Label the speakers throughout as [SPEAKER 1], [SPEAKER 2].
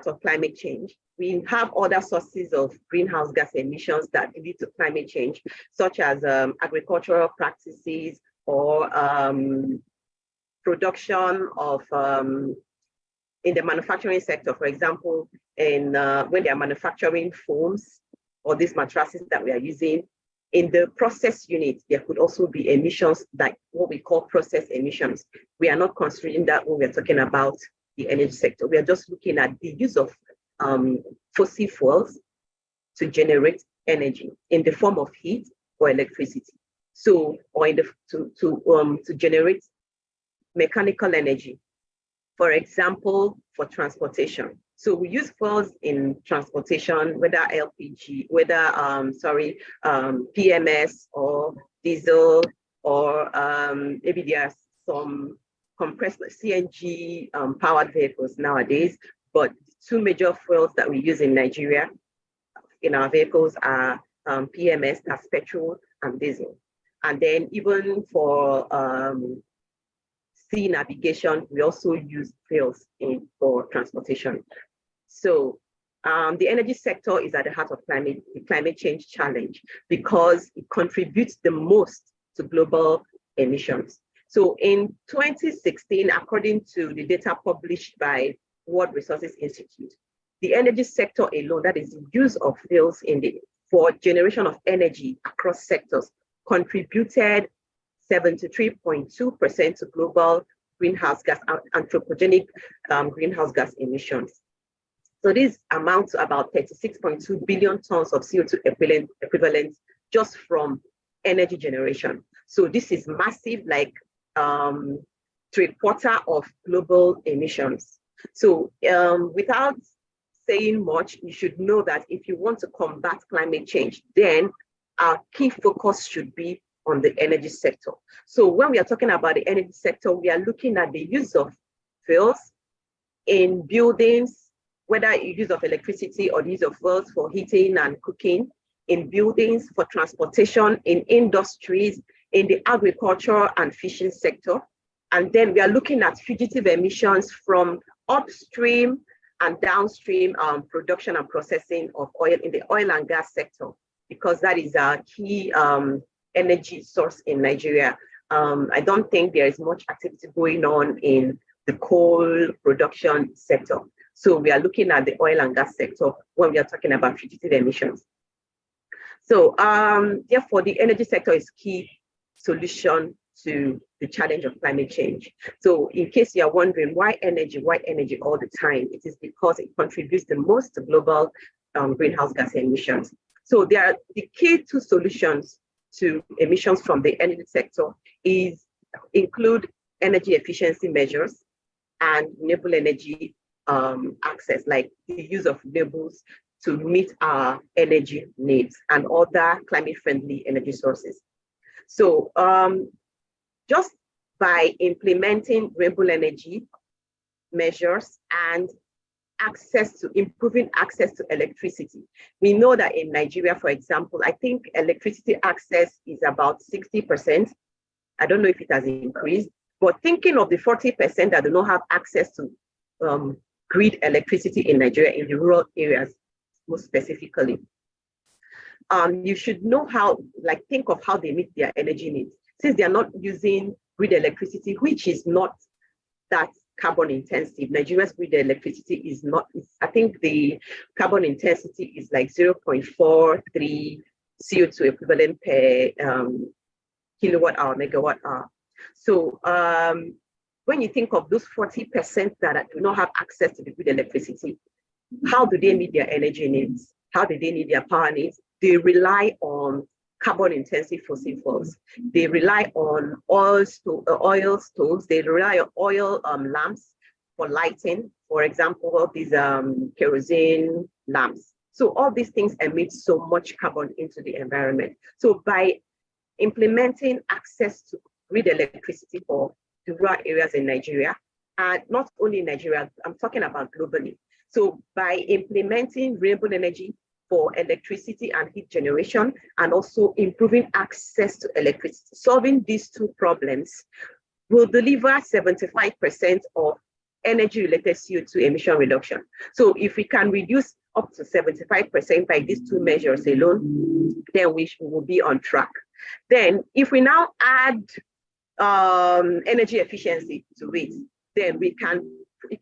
[SPEAKER 1] part of climate change. We have other sources of greenhouse gas emissions that lead to climate change, such as agricultural practices or production of, in the manufacturing sector, for example, when they are manufacturing foams or these mattresses that we are using. In the process unit, there could also be emissions like what we call process emissions. We are not considering that when we're talking about the energy sector. We are just looking at the use of fossil fuels to generate energy in the form of heat or electricity. So, or in the, to generate mechanical energy, for example, for transportation. So we use fuels in transportation, whether LPG, whether, PMS or diesel, or maybe there are some compressed CNG powered vehicles nowadays. But two major fuels that we use in Nigeria in our vehicles are PMS, that's petrol and diesel. And then even for sea navigation, we also use fuels for transportation. So the energy sector is at the heart of the climate change challenge because it contributes the most to global emissions. So in 2016, according to the data published by World Resources Institute, the energy sector alone, that is the use of fuels for generation of energy across sectors, contributed 73.2% to global greenhouse gas, anthropogenic greenhouse gas emissions. So this amounts to about 36.2 billion tons of CO2 equivalent just from energy generation. So this is massive, like 3/4 of global emissions. So without saying much, you should know that if you want to combat climate change, then our key focus should be on the energy sector. So when we are talking about the energy sector, we are looking at the use of fuels in buildings, whether use of electricity or the use of fuels for heating and cooking, in buildings, for transportation, in industries, in the agriculture and fishing sector. And then we are looking at fugitive emissions from upstream and downstream production and processing of oil in the oil and gas sector, because that is our key energy source in Nigeria. I don't think there is much activity going on in the coal production sector. So we are looking at the oil and gas sector when we are talking about fugitive emissions. So therefore, the energy sector is key solution to the challenge of climate change. So in case you are wondering why energy all the time, it is because it contributes the most to global greenhouse gas emissions. So there are the key two solutions to emissions from the energy sector include energy efficiency measures and renewable energy access, like the use of renewables to meet our energy needs and other climate-friendly energy sources. So just by implementing renewable energy measures and improving access to electricity. We know that in Nigeria, for example, I think electricity access is about 60%. I don't know if it has increased, but thinking of the 40% that do not have access to grid electricity in Nigeria, in the rural areas, most specifically, you should know how, think of how they meet their energy needs. Since they are not using grid electricity, which is not that carbon intensive. Nigeria's grid electricity is not, I think the carbon intensity is like 0.43 CO2 equivalent per kilowatt hour, megawatt hour. So when you think of those 40% that do not have access to the grid electricity, how do they meet their energy needs? How do they need their power needs? They rely on carbon intensive fossil fuels. They rely on oil stoves. They rely on oil lamps for lighting. For example, these kerosene lamps. So all these things emit so much carbon into the environment. So by implementing access to grid electricity for the rural areas in Nigeria, and not only in Nigeria, I'm talking about globally. So by implementing renewable energy for electricity and heat generation, and also improving access to electricity, solving these two problems will deliver 75% of energy-related CO2 emission reduction. So if we can reduce up to 75% by these two measures alone, then we will be on track. Then if we now add energy efficiency to it, then it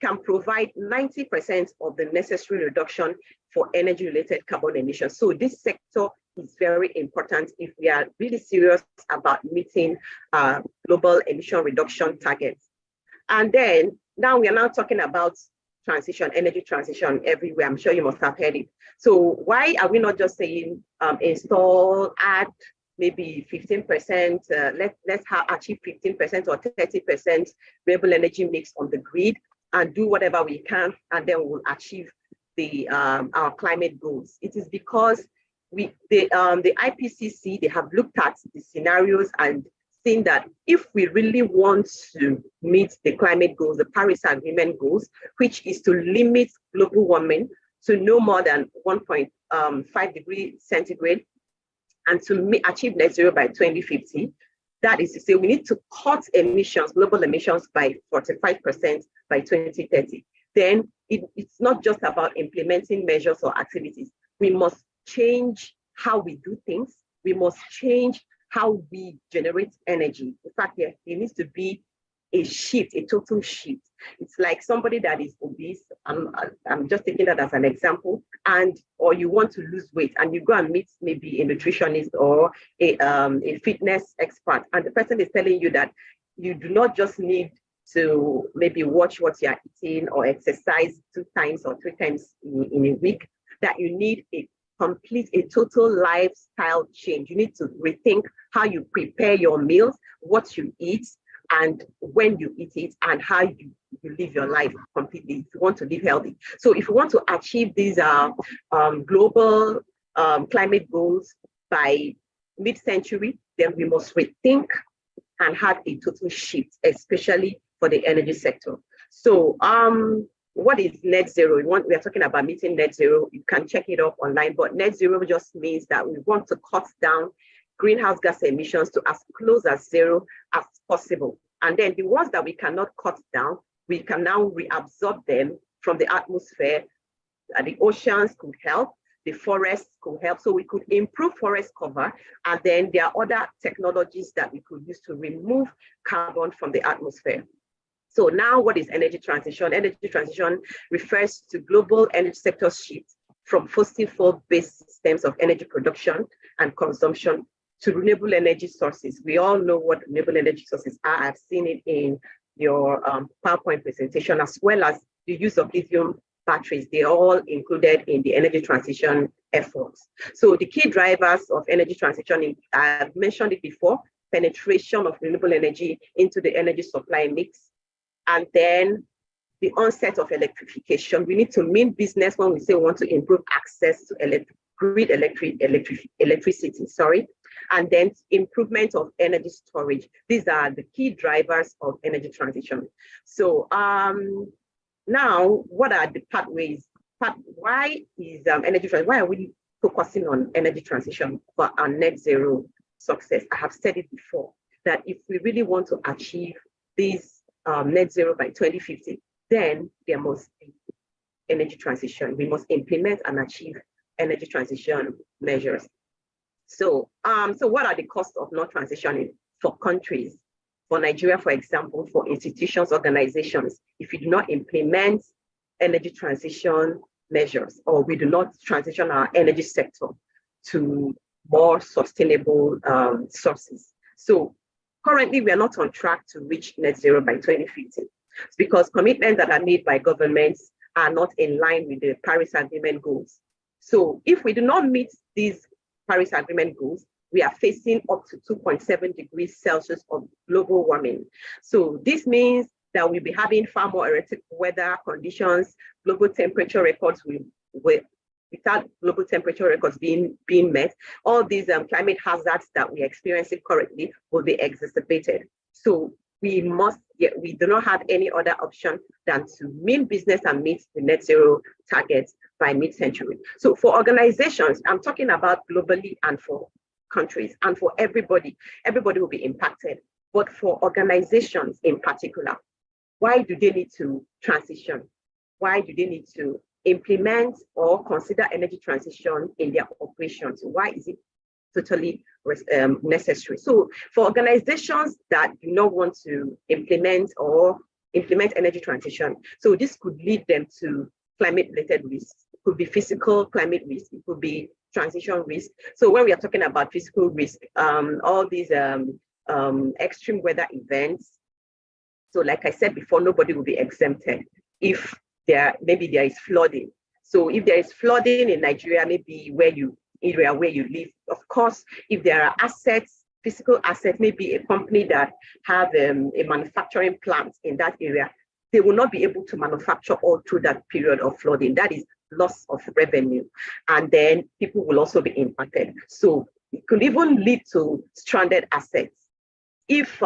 [SPEAKER 1] can provide 90% of the necessary reduction for energy-related carbon emissions. So this sector is very important if we are really serious about meeting global emission reduction targets. And then now we are now talking about transition, energy transition everywhere. I'm sure you must have heard it. So why are we not just saying install, add maybe 15%, let's achieve 15% or 30% renewable energy mix on the grid and do whatever we can, and then we'll achieve our climate goals. It is because the JIIPCC, they have looked at the scenarios and seen that if we really want to meet the climate goals, the Paris Agreement goals, which is to limit global warming to no more than 1.5 degrees centigrade, and to achieve net zero by 2050, that is to say, we need to cut emissions, global emissions, by 45% by 2030. Then it's not just about implementing measures or activities. We must change how we do things. We must change how we generate energy. In fact, there needs to be a shift, a total shift. It's like somebody that is obese, I'm just taking that as an example, or you want to lose weight and you go and meet maybe a nutritionist or a fitness expert, and the person is telling you that you do not just need to maybe watch what you are eating or exercise 2 times or 3 times in a week, that you need a total lifestyle change. You need to rethink how you prepare your meals, what you eat, and when you eat it, and how you live your life completely if you want to live healthy. So if you want to achieve these global climate goals by mid-century, then we must rethink and have a total shift, especially for the energy sector. So what is net zero? We are talking about meeting net zero. You can check it up online, but net zero just means that we want to cut down greenhouse gas emissions to as close as zero as possible. And then the ones that we cannot cut down, we can now reabsorb them from the atmosphere. The oceans could help, the forests could help. So we could improve forest cover. And then there are other technologies that we could use to remove carbon from the atmosphere. So now what is energy transition? Energy transition refers to global energy sector shift from fossil fuel-based systems of energy production and consumption to renewable energy sources. We all know what renewable energy sources are. I've seen it in your PowerPoint presentation, as well as the use of lithium batteries. They're all included in the energy transition efforts. So the key drivers of energy transition, I've mentioned it before, penetration of renewable energy into the energy supply mix, and then the onset of electrification. We need to mean business when we say we want to improve access to grid electricity, and then improvement of energy storage. These are the key drivers of energy transition. So now, what are the pathways? Why is energy transition? Why are we focusing on energy transition for our net zero success? I have said it before that if we really want to achieve this net zero by 2050, then there must be energy transition. We must implement and achieve energy transition measures. So, what are the costs of not transitioning for countries? For Nigeria, for example, for institutions, organizations, if we do not implement energy transition measures, or we do not transition our energy sector to more sustainable sources. So currently, we are not on track to reach net zero by 2050 because commitments that are made by governments are not in line with the Paris Agreement goals. So if we do not meet these Paris Agreement goals, we are facing up to 2.7 degrees Celsius of global warming. So this means that we'll be having far more erratic weather conditions, global temperature records without global temperature records being met. All these climate hazards that we're experiencing currently will be exacerbated. So we do not have any other option than to mean business and meet the net zero targets by mid-century. So for organizations, I'm talking about globally and for countries and for everybody will be impacted. But for organizations in particular, why do they need to transition? Why do they need to implement or consider energy transition in their operations? Why is it totally necessary? So for organizations that do not want to implement energy transition, so this could lead them to climate-related risks. It could be physical climate risk, it could be transition risk. So when we are talking about physical risk, all these extreme weather events, so like I said before, nobody will be exempted if maybe there is flooding. So if there is flooding in Nigeria, maybe where you live, of course, if there are assets, physical assets, maybe a company that have a manufacturing plant in that area, they will not be able to manufacture all through that period of flooding. That is loss of revenue. And then people will also be impacted. So it could even lead to stranded assets. If,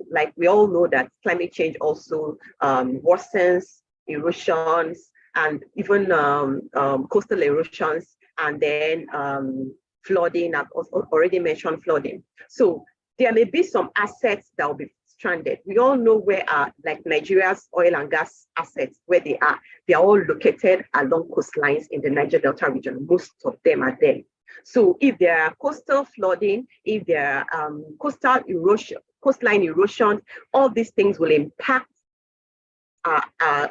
[SPEAKER 1] like we all know that climate change also worsens erosions and even coastal erosions, and then flooding. I've also already mentioned flooding. So there may be some assets that will be stranded. We all know where like Nigeria's oil and gas assets, where they are. They are all located along coastlines in the Niger Delta region. Most of them are there. So if there are coastal flooding, if there are coastline erosion, all these things will impact our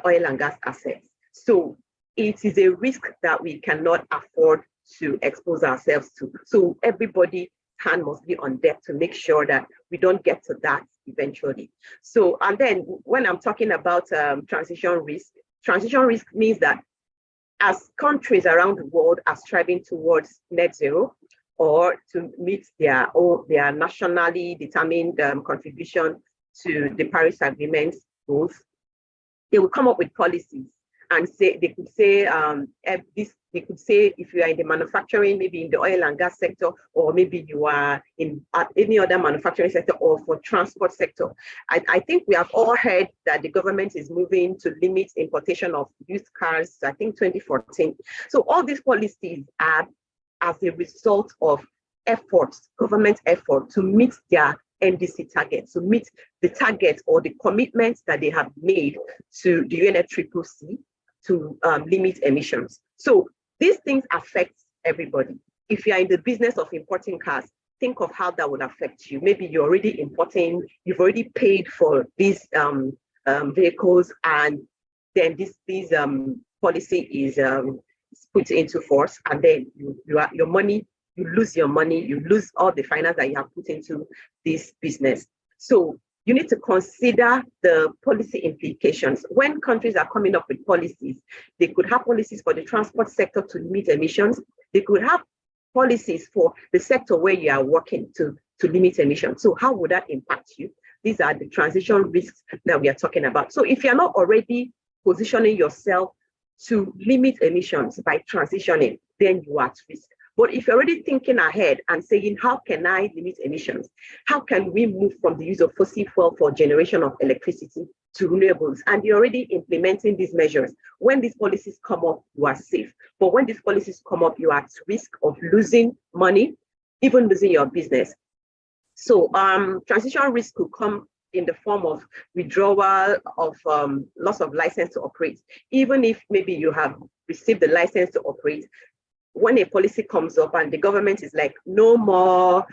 [SPEAKER 1] oil and gas assets. So it is a risk that we cannot afford to expose ourselves to. So everybody's hand must be on deck to make sure that we don't get to that eventually. So, and then when I'm talking about transition risk means that as countries around the world are striving towards net zero or to meet their nationally determined contribution to the Paris Agreement goals, they will come up with policies and they could say if you are in the manufacturing, maybe in the oil and gas sector, or maybe you are in any other manufacturing sector or for transport sector. I think we have all heard that the government is moving to limit importation of used cars, I think 2014. So all these policies are as a result of government effort to meet their NDC targets, to meet the targets or the commitments that they have made to the UNFCCC to limit emissions. So these things affect everybody. If you are in the business of importing cars, think of how that would affect you. Maybe you're already importing, you've already paid for these vehicles, and then this policy is put into force, and then you lose your money, you lose all the finance that you have put into this business. So you need to consider the policy implications. When countries are coming up with policies, they could have policies for the transport sector to limit emissions. They could have policies for the sector where you are working to limit emissions. So how would that impact you? These are the transition risks that we are talking about. So if you're not already positioning yourself to limit emissions by transitioning, then you are at risk. But if you're already thinking ahead and saying, how can I limit emissions? How can we move from the use of fossil fuel for generation of electricity to renewables? And you're already implementing these measures. When these policies come up, you are safe. But when these policies come up, you are at risk of losing money, even losing your business. So transition risk could come in the form of withdrawal of loss of license to operate. Even if maybe you have received the license to operate, when a policy comes up and the government is like, no more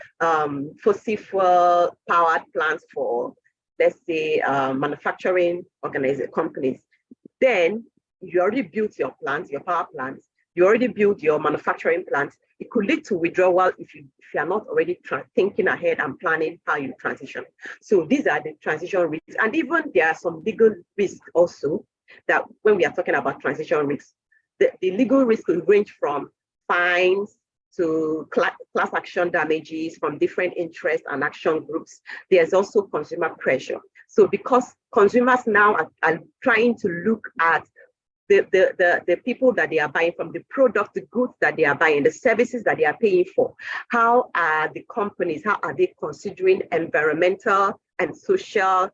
[SPEAKER 1] fossil fuel powered plants for, let's say, manufacturing companies, then you already built your plants, your power plants, you already built your manufacturing plants. It could lead to withdrawal if you are not already thinking ahead and planning how you transition. So these are the transition risks. And even there are some legal risks also that when we are talking about transition risks, the legal risk will range from fines to class action damages from different interest and action groups. There's also consumer pressure. So because consumers now are trying to look at the people that they are buying from, the products, the goods that they are buying, the services that they are paying for, how are the companies, how are they considering environmental and social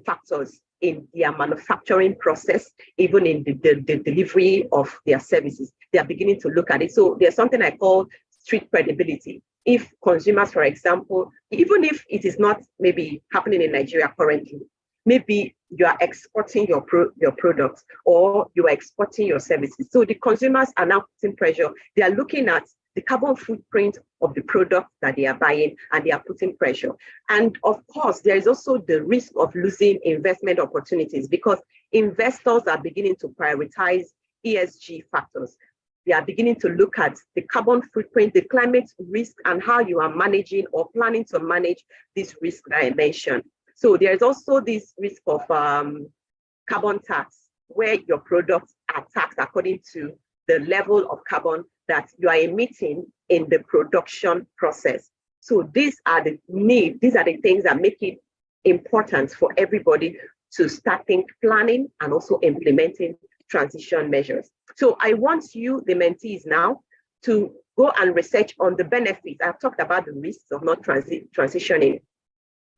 [SPEAKER 1] factors in their manufacturing process, even in the delivery of their services. They are beginning to look at it. So there's something I call street credibility. If consumers, for example, even if it is not maybe happening in Nigeria currently, maybe you are exporting your products, or you are exporting your services. So the consumers are now putting pressure. They are looking at the carbon footprint of the product that they are buying, and they are putting pressure. And of course, there is also the risk of losing investment opportunities, because investors are beginning to prioritize ESG factors. They are beginning to look at the carbon footprint, the climate risk, and how you are managing or planning to manage this risk that I mentioned. So there is also this risk of carbon tax, where your products are taxed according to the level of carbon that you are emitting in the production process. So these are the things that make it important for everybody to start planning and also implementing transition measures. So I want you, the mentees, now to go and research on the benefits. I've talked about the risks of not transitioning.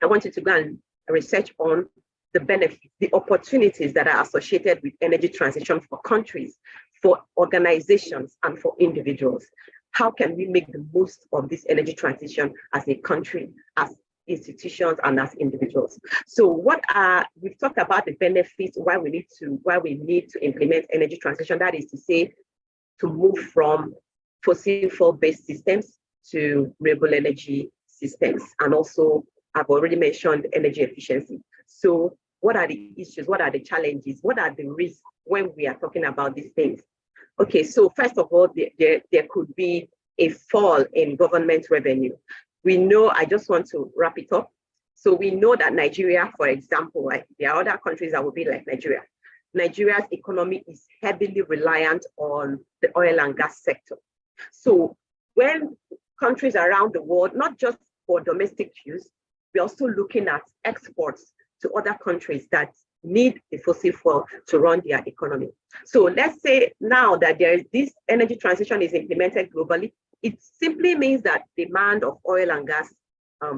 [SPEAKER 1] I want you to go and research on the benefits, the opportunities that are associated with energy transition for countries, for organizations, and for individuals. How can we make the most of this energy transition as a country, as institutions, and as individuals? So we've talked about the benefits, why we need to implement energy transition. That is to say, to move from fossil fuel-based systems to renewable energy systems. And also, I've already mentioned energy efficiency. So what are the issues? What are the challenges? What are the risks when we are talking about these things? Okay, so first of all, there could be a fall in government revenue. We know, I just want to wrap it up. So we know that Nigeria, for example, like there are other countries that will be like Nigeria. Nigeria's economy is heavily reliant on the oil and gas sector. So when countries around the world, not just for domestic use, we're also looking at exports to other countries that need the fossil fuel to run their economy. So let's say now that this energy transition is implemented globally, it simply means that demand of oil and gas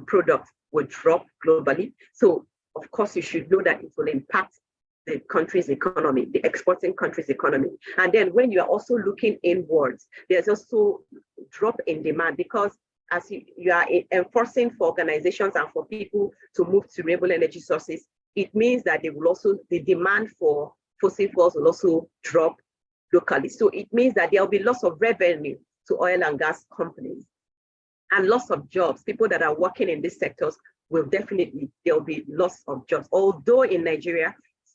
[SPEAKER 1] products will drop globally. So of course, you should know that it will impact the country's economy, the exporting country's economy. And then when you are also looking inwards, there's also drop in demand, because as you are enforcing for organizations and for people to move to renewable energy sources, it means that the demand for fossil fuels will also drop locally. So it means that there will be loss of revenue to oil and gas companies and loss of jobs. People that are working in these sectors there will be loss of jobs. Although in Nigeria,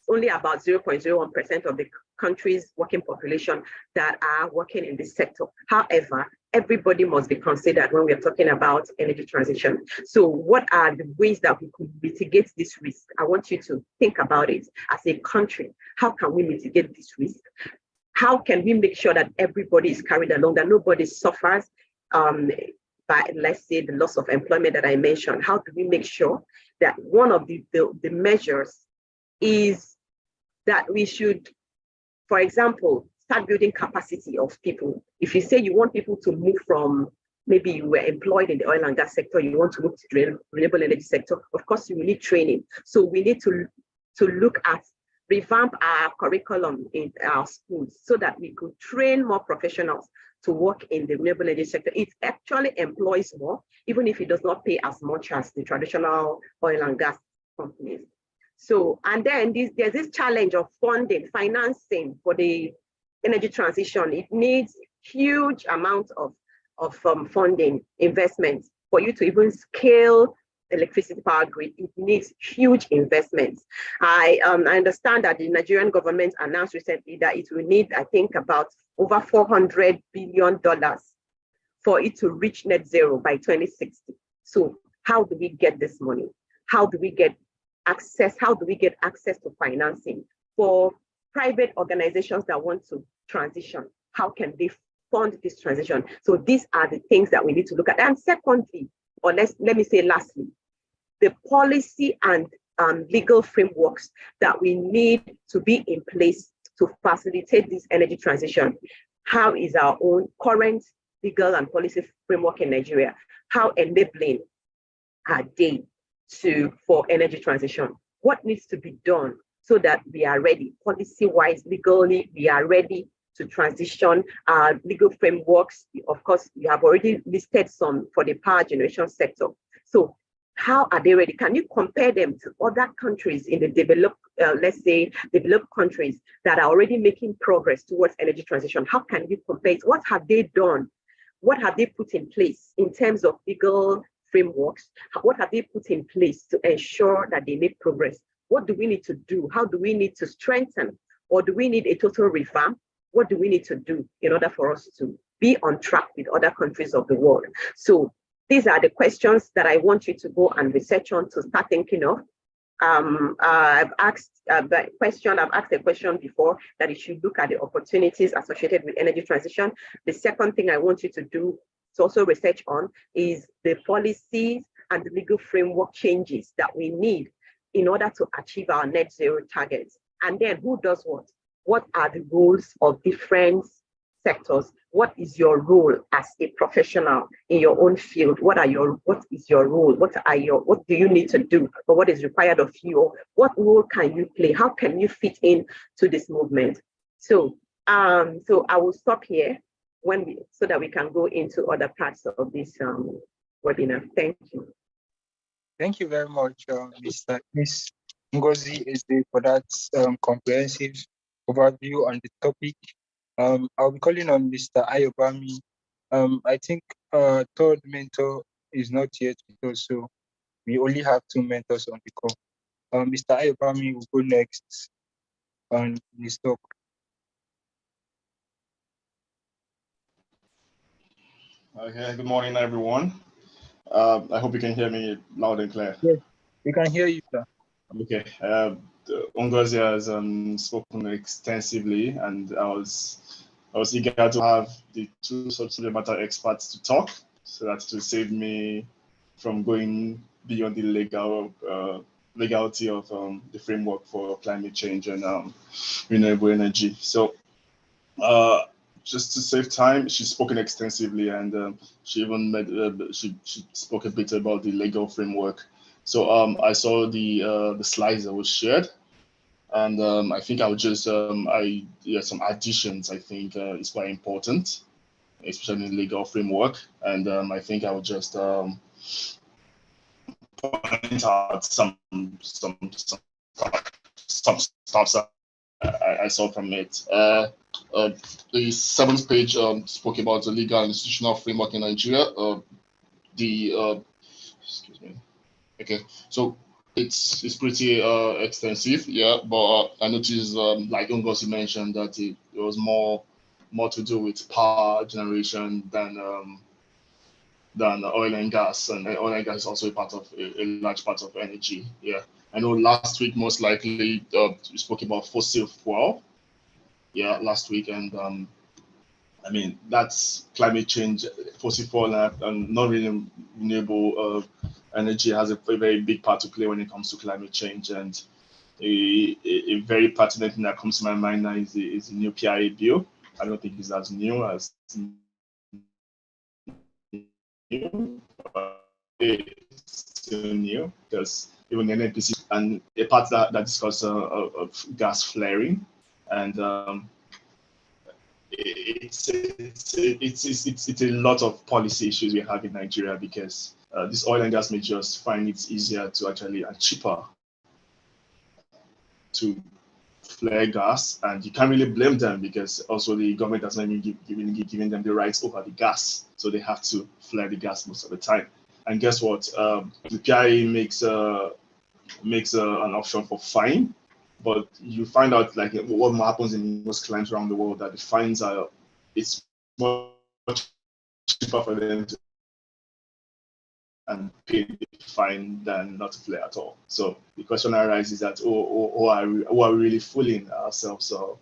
[SPEAKER 1] only about 0.01% of the country's working population that are working in this sector. However, everybody must be considered when we are talking about energy transition. So what are the ways that we could mitigate this risk? I want you to think about it as a country. How can we mitigate this risk? How can we make sure that everybody is carried along, that nobody suffers by, let's say, the loss of employment that I mentioned? How do we make sure that one of the measures is that we should, for example, start building capacity of people. If you say you want people to move from, maybe you were employed in the oil and gas sector, you want to move to the renewable energy sector, of course you will need training. So we need to look at, revamp our curriculum in our schools so that we could train more professionals to work in the renewable energy sector. It actually employs more, even if it does not pay as much as the traditional oil and gas companies. So, and then there's this challenge of funding, financing for the energy transition. It needs huge amounts of funding, investments for you to even scale electricity power grid. It needs huge investments. I understand that the Nigerian government announced recently that it will need, I think, about over $400 billion for it to reach net zero by 2060. So how do we get this money? How do we get access? How do we get access to financing for private organizations that want to transition? How can they fund this transition? So these are the things that we need to look at. And secondly, or let me say lastly, the policy and legal frameworks that we need to be in place to facilitate this energy transition. How is our own current legal and policy framework in Nigeria? How enabling are they for energy transition? What needs to be done so that we are ready, policy-wise, legally, we are ready to transition our legal frameworks? Of course, you have already listed some for the power generation sector. So How are they ready? Can you compare them to other countries in the developed, let's say, developed countries that are already making progress towards energy transition? How can you compare it? What have they done? What have they put in place in terms of legal frameworks? What have they put in place to ensure that they make progress? What do we need to do? How do we need to strengthen? Or do we need a total revamp? What do we need to do in order for us to be on track with other countries of the world? So these are the questions that I want you to go and research on to start thinking of. I've asked a question before, that you should look at the opportunities associated with energy transition. The second thing I want you to do to also research on is the policies and the legal framework changes that we need in order to achieve our net zero targets. And then who does what? What are the roles of different sectors? What is your role as a professional in your own field? What is your role? What do you need to do? Or what is required of you? What role can you play? How can you fit in to this movement? So I will stop here so that we can go into other parts of this webinar. Thank you.
[SPEAKER 2] Thank you very much, Ms. Ngozi, for that comprehensive overview on the topic. I'll be calling on Mr. Ayobami. I think third mentor is not yet with us, so we only have 2 mentors on the call. Mr. Ayobami will go next on his talk.
[SPEAKER 3] Okay, good morning, everyone. I hope you can hear me loud and clear.
[SPEAKER 2] Yes, we can hear you, sir.
[SPEAKER 3] Okay. Ngozi has spoken extensively, and I was eager to have the 2 subject matter experts to talk, so that to save me from going beyond the legality of the framework for climate change and renewable energy. So just to save time, she's spoken extensively, and she even she spoke a bit about the legal framework. So I saw the slides that was shared, and I think I would just some additions. I think is quite important, especially in the legal framework, and I think I would just point out some stuff I saw from it. The 7th page spoke about the legal and institutional framework in Nigeria. Excuse me. Okay, so it's pretty extensive, yeah. But I noticed, like Ngozi mentioned, that it was more to do with power generation than oil and gas, and oil and gas is also a large part of energy. Yeah, I know last week most likely we spoke about fossil fuel. Yeah, last week, and I mean that's climate change, fossil fuel, and not really renewable energy has a very big part to play when it comes to climate change. And a very pertinent thing that comes to my mind now is the new PIA bill. I don't think it's as new as it's still new, because even the NNPC and a part that discusses of gas flaring, and it's a lot of policy issues we have in Nigeria, because this oil and gas majors find it easier to actually and cheaper to flare gas, and you can't really blame them, because also the government has not even giving them the rights over the gas, so they have to flare the gas most of the time. And guess what? The PIA makes an option for fine, but you find out like what happens in most clients around the world, that the fines it's much cheaper for them to and pay the fine than not to flare at all. So the question arises that, who are we really fooling ourselves, or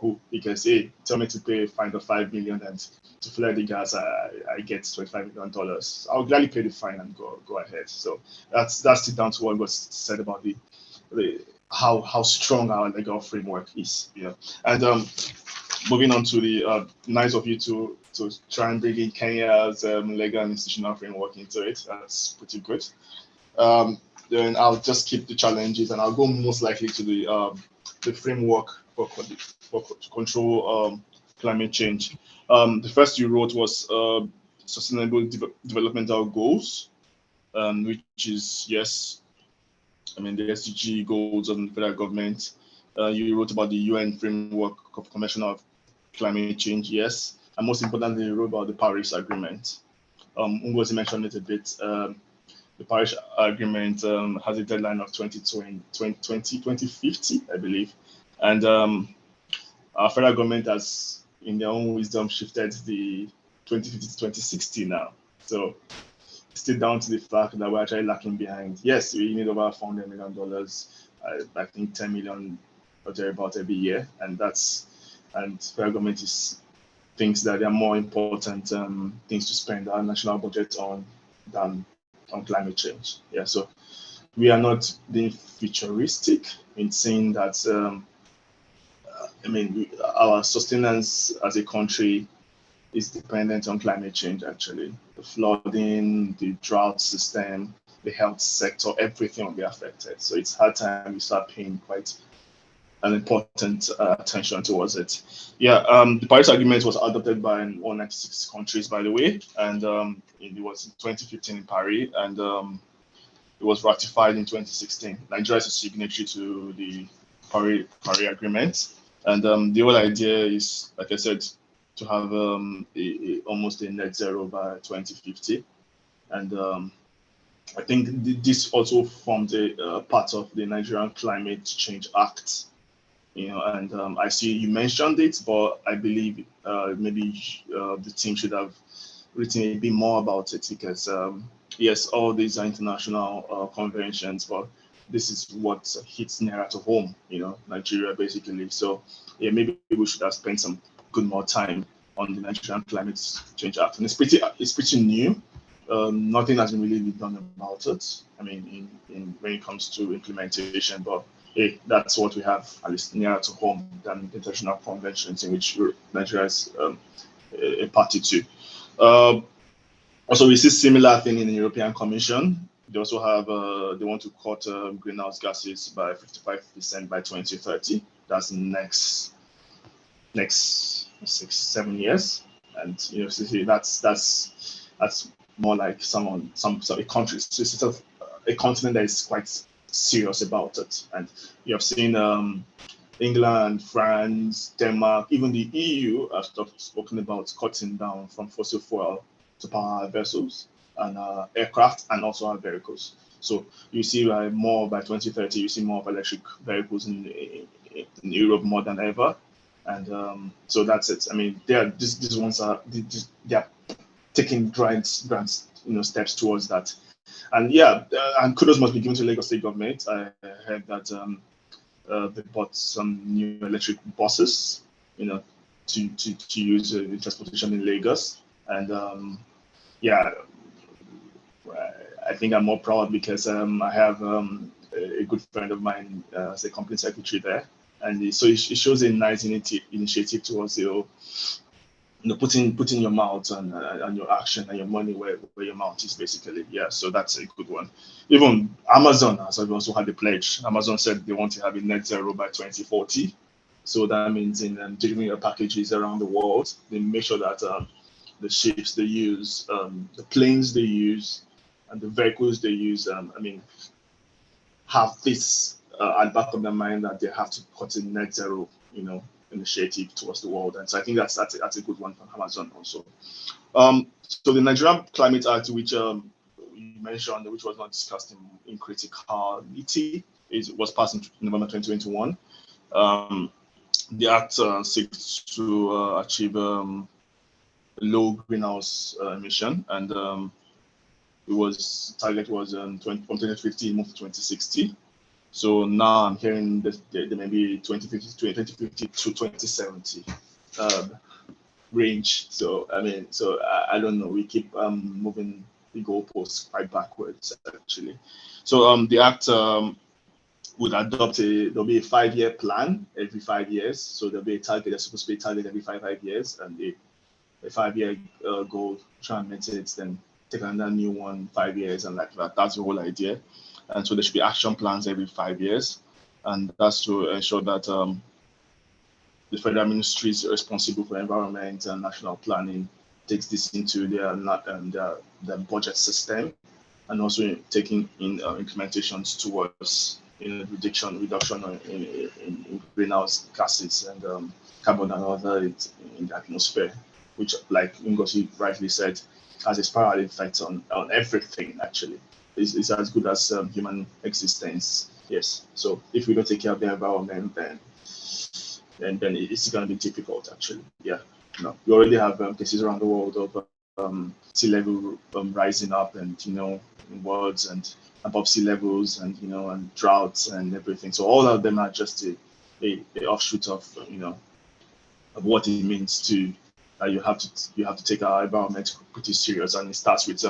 [SPEAKER 3] who? Because hey, tell me to pay a fine of 5 million, and to flare the gas I get $25 million. I'll gladly pay the fine and go ahead. So that's it down to what was said about the how strong our legal framework is. Yeah. And moving on to the nice of you to try and bring in Kenya's legal and institutional framework into it. That's pretty good. Then I'll just keep the challenges, and I'll go most likely to the framework for control climate change. The first you wrote was sustainable developmental goals. which is, yes, I mean, the SDG goals of the federal government. You wrote about the UN framework of Convention of Climate Change, yes. And most importantly, you wrote about the Paris Agreement. Ngozi mentioned it a bit. The Paris Agreement has a deadline of 2050, I believe. And our federal government has, in their own wisdom, shifted the 2050 to 2060 now. So still down to the fact that we're actually lacking behind. Yes, we need over $400 million. I think 10 million or thereabout every year, and federal government thinks that there are more important things to spend our national budget on than on climate change. Yeah, so we are not being futuristic in saying that. I mean, our sustenance as a country is dependent on climate change, actually. The flooding, the drought system, the health sector, everything will be affected. So it's hard time we start paying quite an important attention towards it. Yeah, the Paris Agreement was adopted by 196 countries, by the way, and it was in 2015 in Paris, and it was ratified in 2016. Nigeria is a signatory to the Paris Agreement, and the whole idea is, like I said, to have almost a net zero by 2050. And I think this also formed a part of the Nigerian Climate Change Act. And I see you mentioned it, but I believe maybe the team should have written a bit more about it, because yes, all these are international conventions, but this is what hits nearer to home, Nigeria basically. So yeah, maybe we should have spent some good more time on the Nigerian Climate Change Act, and it's pretty new. Nothing has really been done about it. I mean, in when it comes to implementation, but hey, that's what we have, at least nearer to home than international conventions in which Nigeria is a party to. Also, we see similar thing in the European Commission. They also have they want to cut greenhouse gases by 55% by 2030. That's next 6-7 years, and see, that's more like some countries. So it's sort of a continent that is quite serious about it, and you have seen England, France, Denmark, even the EU have spoken about cutting down from fossil fuel to power vessels and aircraft, and also our vehicles. So you see more by 2030, you see more of electric vehicles in Europe more than ever. And so that's it. I mean, these ones are they are taking grand steps towards that. And yeah, and kudos must be given to Lagos State government. I heard that they bought some new electric buses, to use in transportation in Lagos. And yeah, I think I'm more proud because I have a good friend of mine as a company secretary there. And so it shows a nice initiative towards putting your mouth and your action and your money where your mouth is, basically. Yeah, so that's a good one. Even Amazon has also had a pledge. Amazon said they want to have a net zero by 2040. So that means in delivering your packages around the world, they make sure that the ships they use, the planes they use, and the vehicles they use, have this at the back of their mind that they have to cut in net zero, initiative towards the world. And so I think that's a good one from Amazon also. So the Nigerian Climate Act, which you mentioned, which was not discussed in criticality, was passed in November 2021. The act seeks to achieve low greenhouse emission, and target was from 2050 moved to 2060. So now I'm hearing that there may be 2050 to 2070 range. So I don't know. We keep moving the goalposts quite backwards, actually. So the act would adopt there'll be a 5-year plan every 5 years. So there'll be a target. There's supposed to be a target every 5 years, and a 5-year goal, try and meet it, then take another new one 5 years, and like that. That's the whole idea. And so there should be action plans every 5 years, and that's to ensure that the federal ministries responsible for environment and national planning takes this into their budget system, and also taking in implementations towards reduction in greenhouse gases and carbon dioxide in the atmosphere, which, like Ngozi rightly said, has a spiral effect on everything. Actually, it's as good as human existence. Yes. So if we don't take care of the environment, then it's going to be difficult. Actually, yeah. No, we already have cases around the world of sea level rising up, and in worlds and above sea levels, and and droughts and everything. So all of them are just a offshoot of of what it means to you have to take our environment pretty serious, and it starts with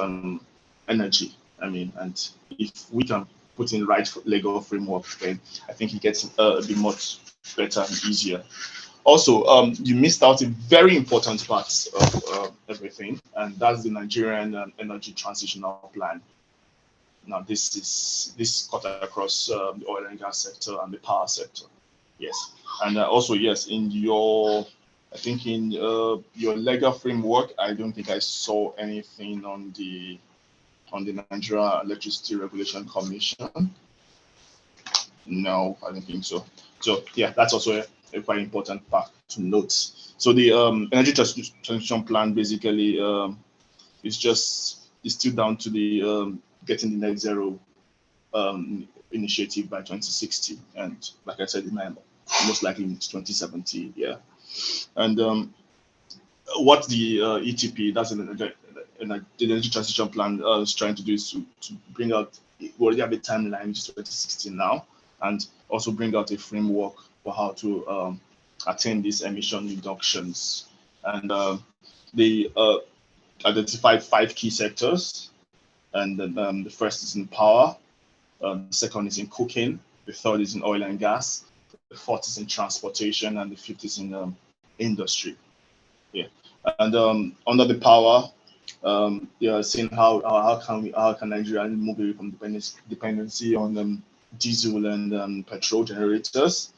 [SPEAKER 3] energy. I mean, and if we can put in right legal framework, then I think it gets a bit much better and easier. Also, you missed out a very important part of everything, and that's the Nigerian energy transitional plan. Now, this cut across the oil and gas sector and the power sector. Yes, and also yes, I think in your legal framework, I don't think I saw anything on the Nigeria Electricity Regulation Commission. No, I don't think so. So yeah, that's also a quite important part to note. So the energy transition plan basically is still down to the getting the net zero initiative by 2060, and like I said, it might most likely in 2070. Yeah, and what the ETP, that's the energy transition plan, is trying to do is to bring out. We already have a timeline to 2060 now, and also bring out a framework for how to attain these emission reductions. And they identified 5 key sectors, and the first is in power, the second is in cooking, the third is in oil and gas, the fourth is in transportation, and the fifth is in industry. Yeah, and under the power, seeing how can Nigeria move away from dependency on diesel and petrol generators,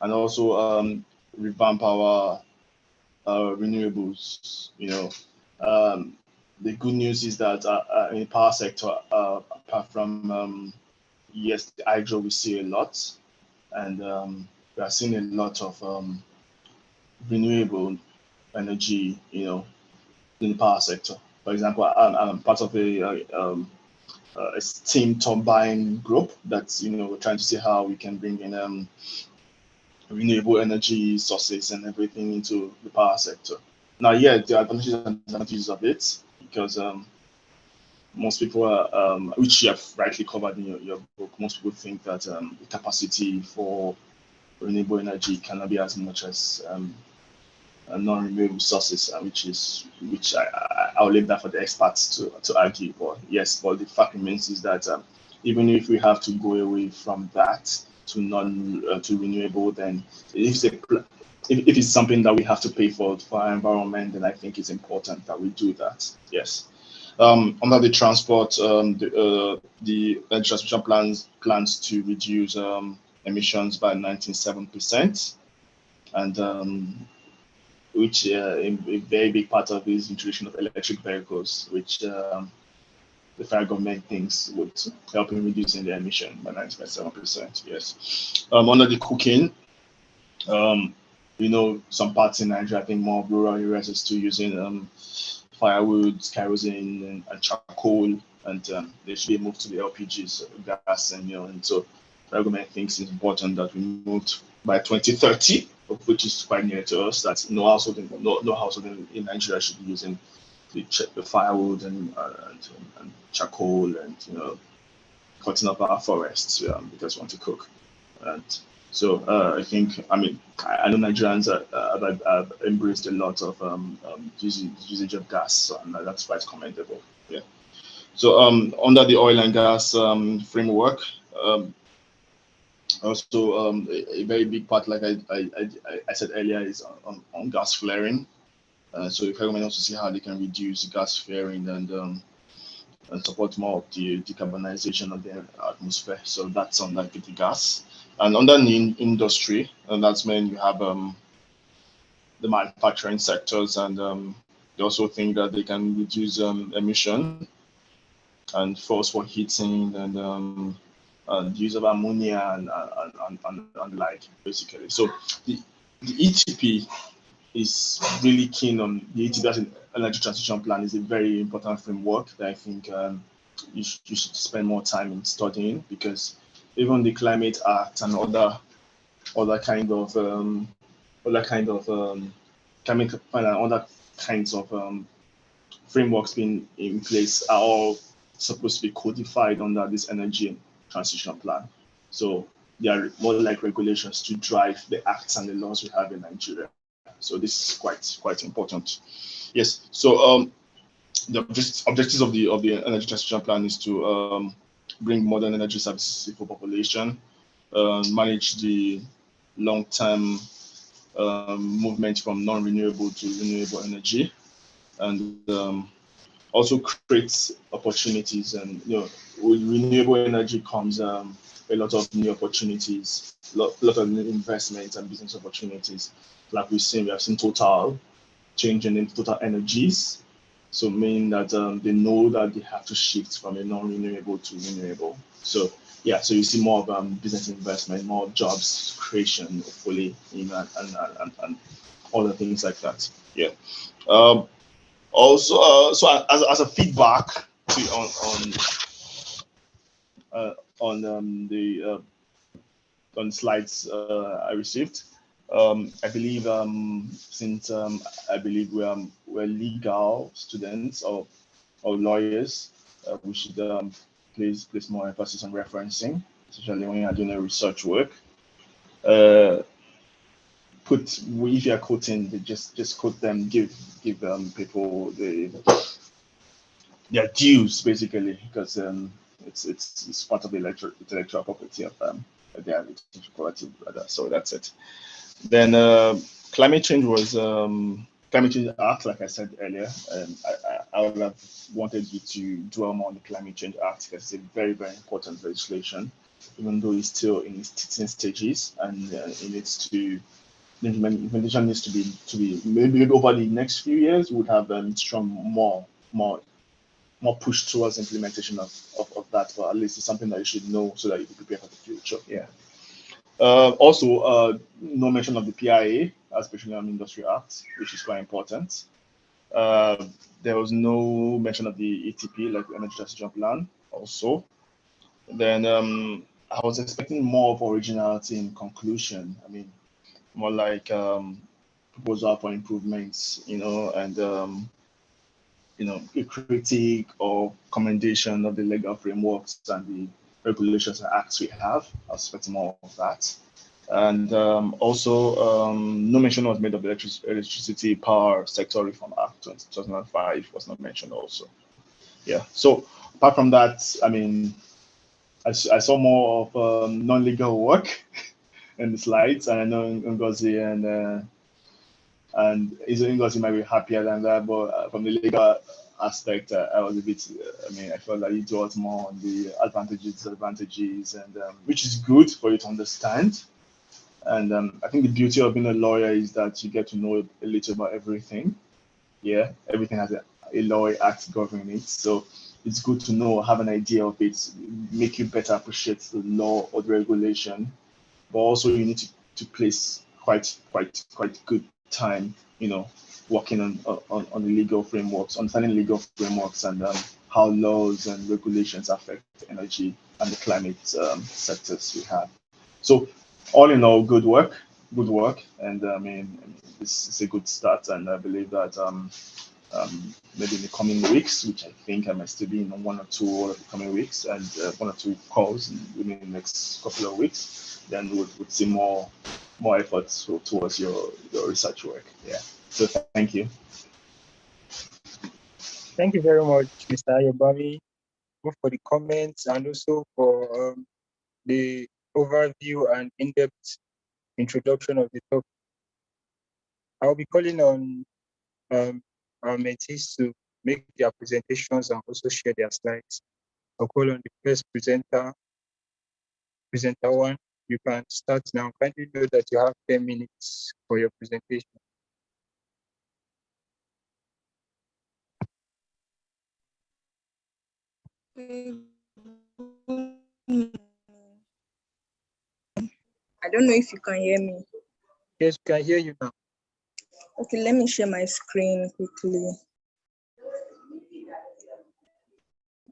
[SPEAKER 3] and also revamp our renewables. The good news is that in the power sector, apart from yes, the hydro, we see a lot, and we are seeing a lot of renewable energy, in the power sector. For example, I'm part of a steam turbine group that's we're trying to see how we can bring in renewable energy sources and everything into the power sector. Now, yeah, there are advantages and disadvantages of it, because most people are, which you have rightly covered in your book, most people think that the capacity for renewable energy cannot be as much as non-renewable sources, which I'll leave that for the experts to argue. But yes, but the fact remains is that even if we have to go away from that to renewable, then if it's something that we have to pay for our environment, then I think it's important that we do that. Yes. Under the transport, the transportation plans to reduce emissions by 97%, and which a very big part of is introduction of electric vehicles, which the federal government thinks would help in reducing the emission by 97%. Yes. Under the cooking, some parts in Nigeria, I think more rural areas, are still using firewood, kerosene, and charcoal, and they should be moved to the LPGs, gas, and so the government thinks it's important that we moved by 2030, which is quite near to us. That no household in Nigeria should be using the firewood and charcoal and cutting up our forests because we want to cook. And so I think, I know Nigerians have embraced a lot of usage of gas, and that's quite commendable. Yeah. So under the oil and gas framework, also a very big part, like I said earlier, is on gas flaring. So the government also see how they can reduce gas flaring and support more of the decarbonization of the atmosphere. So that's on like the gas. And under the industry, and that's when you have the manufacturing sectors, and they also think that they can reduce emission and force for heating and use of ammonia and the like, basically. So the ETP is really keen on the ETP energy transition plan is a very important framework that I think you should spend more time in studying, because even the Climate Act and other kind of other kind of climate and other kinds of frameworks being in place are all supposed to be codified under this energy transition plan. So they are more like regulations to drive the acts and the laws we have in Nigeria. So this is quite important. Yes. So the objectives of the energy transition plan is to bring modern energy services for population, manage the long-term movement from non-renewable to renewable energy, and also create opportunities. And with renewable energy comes a lot of new opportunities, lot of new investments and business opportunities. Like we have seen Total changing into Total Energies, so meaning that they know that they have to shift from a non-renewable to renewable. So yeah, so you see more of business investment, more jobs creation, hopefully, and other things like that. Yeah. Also, so as a feedback to the on slides I received, I believe since I believe we're legal students or lawyers, we should place more emphasis on referencing, especially when you're doing a research work. Uh, if you're quoting, just quote them, give people their dues, basically, because it's part of the intellectual property of their intellectual property, rather. So that's it. Then climate change was climate change act, like I said earlier. I would have wanted you to dwell more on the climate change act, because it's a very important legislation, even though it's still in its teething stages, and it needs to the implementation needs to be maybe over the next few years would have strong more push towards implementation of that, but at least it's something that you should know so that you can prepare for the future. Yeah. Also, no mention of the PIA, especially on Industry Act, which is quite important. There was no mention of the ETP, like the Energy Transition Plan, also. Then I was expecting more of originality in conclusion. I mean, more like proposal for improvements, and a critique or commendation of the legal frameworks and the regulations and acts we have. I was expecting more of that. And also, no mention was made of the Electricity Power Sector Reform Act 2005 was not mentioned also. Yeah. So apart from that, I mean, I saw more of non-legal work in the slides, and I know Ngozi and Ngozi might be happier than that, but from the legal aspect, I was a bit. I mean, I felt like it dwelt more on the advantages, disadvantages, and which is good for you to understand. And I think the beauty of being a lawyer is that you get to know a little about everything. Yeah, everything has a law act governing it, so it's good to know, have an idea of it, make you better appreciate the law or the regulation. But also, you need to place quite good time, working on the legal frameworks, understanding legal frameworks, and how laws and regulations affect energy and the climate sectors we have. So, all in all, good work, and I mean, this is a good start, and I believe that maybe in the coming weeks, which I think I might still be in one or two of the coming weeks, and one or two calls within the next couple of weeks, then we'll see more efforts towards your research work. Yeah. So thank you.
[SPEAKER 2] Thank you very much, Mr. Ayobami, both for the comments and also for the overview and in-depth introduction of the topic. I'll be calling on our mentees to make their presentations and also share their slides. I'll call on the first presenter one. You can start now. Kindly know that you have 10 minutes for your presentation.
[SPEAKER 4] I don't know if you can hear me.
[SPEAKER 2] Yes, we can hear you now.
[SPEAKER 4] Okay, let me share my screen quickly.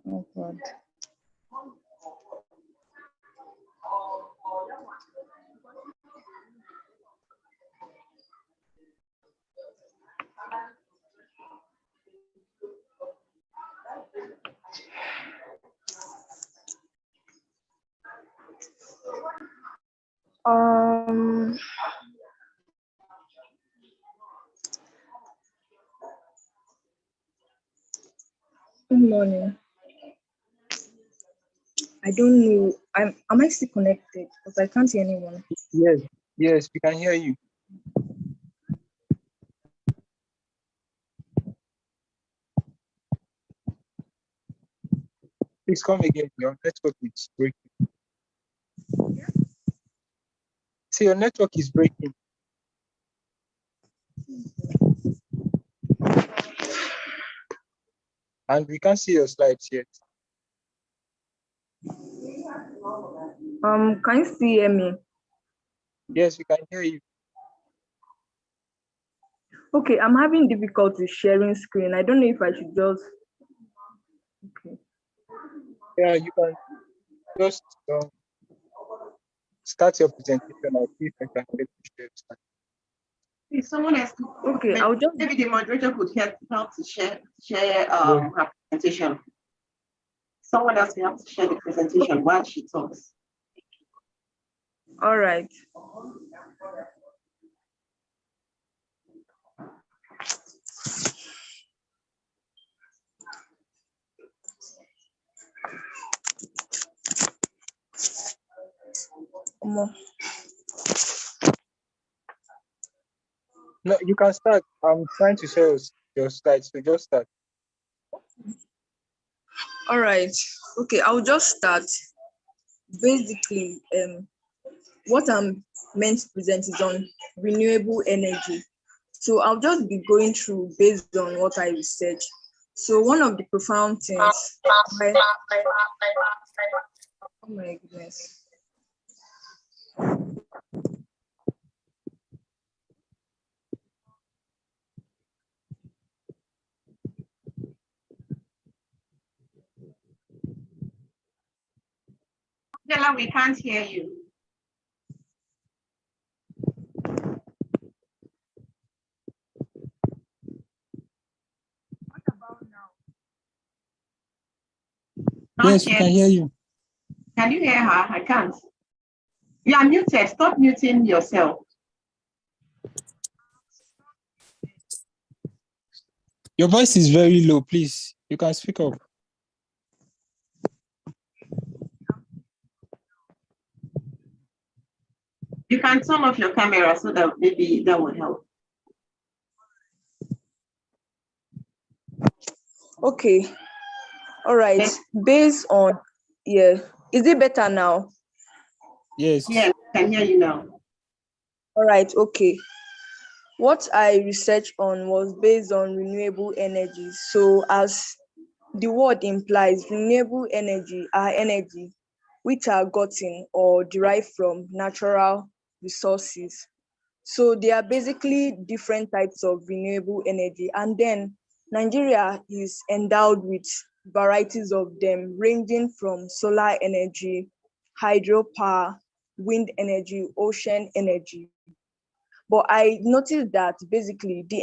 [SPEAKER 4] Oh God. Um, Good morning. I don't know. Am I still connected? Because I can't hear anyone.
[SPEAKER 2] Yes, yes, we can hear you. Please come again. Your network is breaking. See, your network is breaking. And we can't see your slides yet.
[SPEAKER 4] Can you still hear me?
[SPEAKER 2] Yes, we can hear you.
[SPEAKER 4] Okay, I'm having difficulty sharing screen. I don't know if I should just. Okay.
[SPEAKER 2] Yeah, you can just start your presentation. I'll see if I can get to share slide.
[SPEAKER 1] If someone else,
[SPEAKER 4] Okay, I'll just.
[SPEAKER 1] maybe the moderator could help to share
[SPEAKER 2] Yeah.
[SPEAKER 1] her presentation. Someone else can help to share the presentation while she talks.
[SPEAKER 4] All right.
[SPEAKER 2] No, you can start. I'm trying to share your slides, so just start.
[SPEAKER 4] All right. Okay, I'll just start. Basically, what I'm meant to present is on renewable energy. So I'll just be going through based on what I researched. So one of the profound things, oh my goodness.
[SPEAKER 1] Stella, we can't hear you.
[SPEAKER 4] What about now?
[SPEAKER 2] Yes, we can hear you.
[SPEAKER 1] Can you hear her? I can't. You are muted. Stop muting yourself.
[SPEAKER 2] Your voice is very low, please. You can speak up.
[SPEAKER 1] You can turn off your camera so that maybe that will help.
[SPEAKER 4] Okay. All right.
[SPEAKER 1] Yes.
[SPEAKER 4] Based on, yeah. Is it better now?
[SPEAKER 2] Yes.
[SPEAKER 1] Yes, I can hear you now.
[SPEAKER 4] All right. Okay. What I researched on was based on renewable energy. So as the word implies, renewable energy are energy which are gotten or derived from natural resources. So there are basically different types of renewable energy. And then Nigeria is endowed with varieties of them, ranging from solar energy, hydropower, wind energy, ocean energy. But I noticed that basically the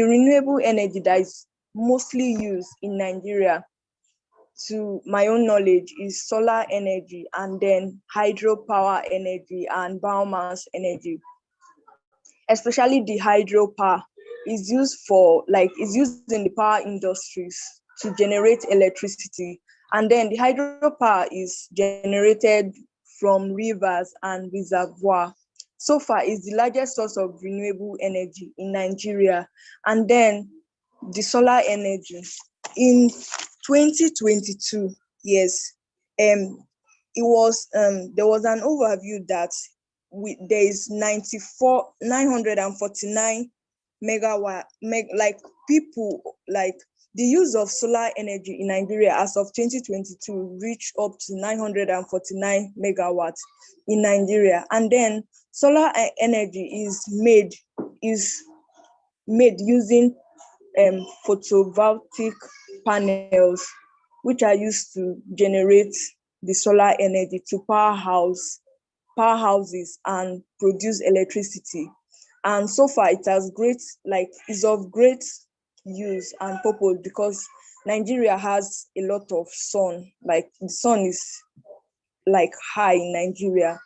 [SPEAKER 4] renewable energy that is mostly used in Nigeria, to my own knowledge, is solar energy and then hydropower energy and biomass energy. Especially the hydropower is used in the power industries to generate electricity. And then the hydropower is generated from rivers and reservoir. So far, is the largest source of renewable energy in Nigeria. And then the solar energy. In 2022, yes, there was an overview that there is 949 megawatt, like people, like The use of solar energy in Nigeria as of 2022 reached up to 949 megawatts in Nigeria. And then solar energy is made using photovoltaic panels, which are used to generate the solar energy to power houses and produce electricity. And so far it has is of great use and purpose because Nigeria has a lot of sun, like the sun is like high in Nigeria.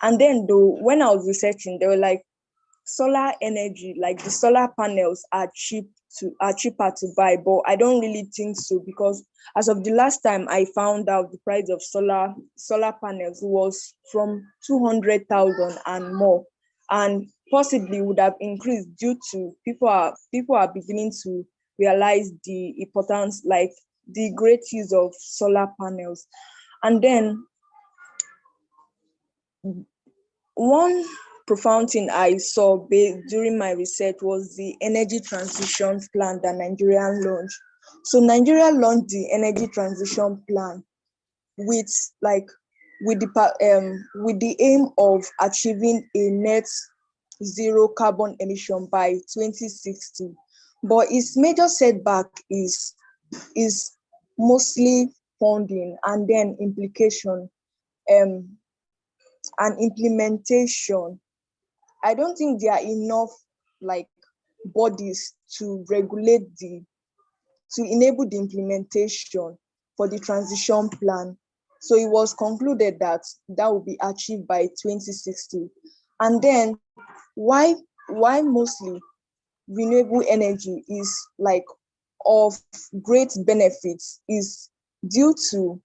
[SPEAKER 4] And then when I was researching, they were like solar energy, like the solar panels are cheaper to buy, but I don't really think so because as of the last time I found out the price of solar panels was from 200,000 and more, and possibly would have increased due to people are beginning to realize the importance, like the great use of solar panels. And then one profound thing I saw during my research was the energy transition plan that Nigeria launched. So Nigeria launched the energy transition plan with the aim of achieving a net zero carbon emission by 2060. But its major setback is mostly funding and then and implementation. I don't think there are enough bodies to enable the implementation for the transition plan. So it was concluded that will be achieved by 2060. And then why mostly renewable energy is of great benefits is due to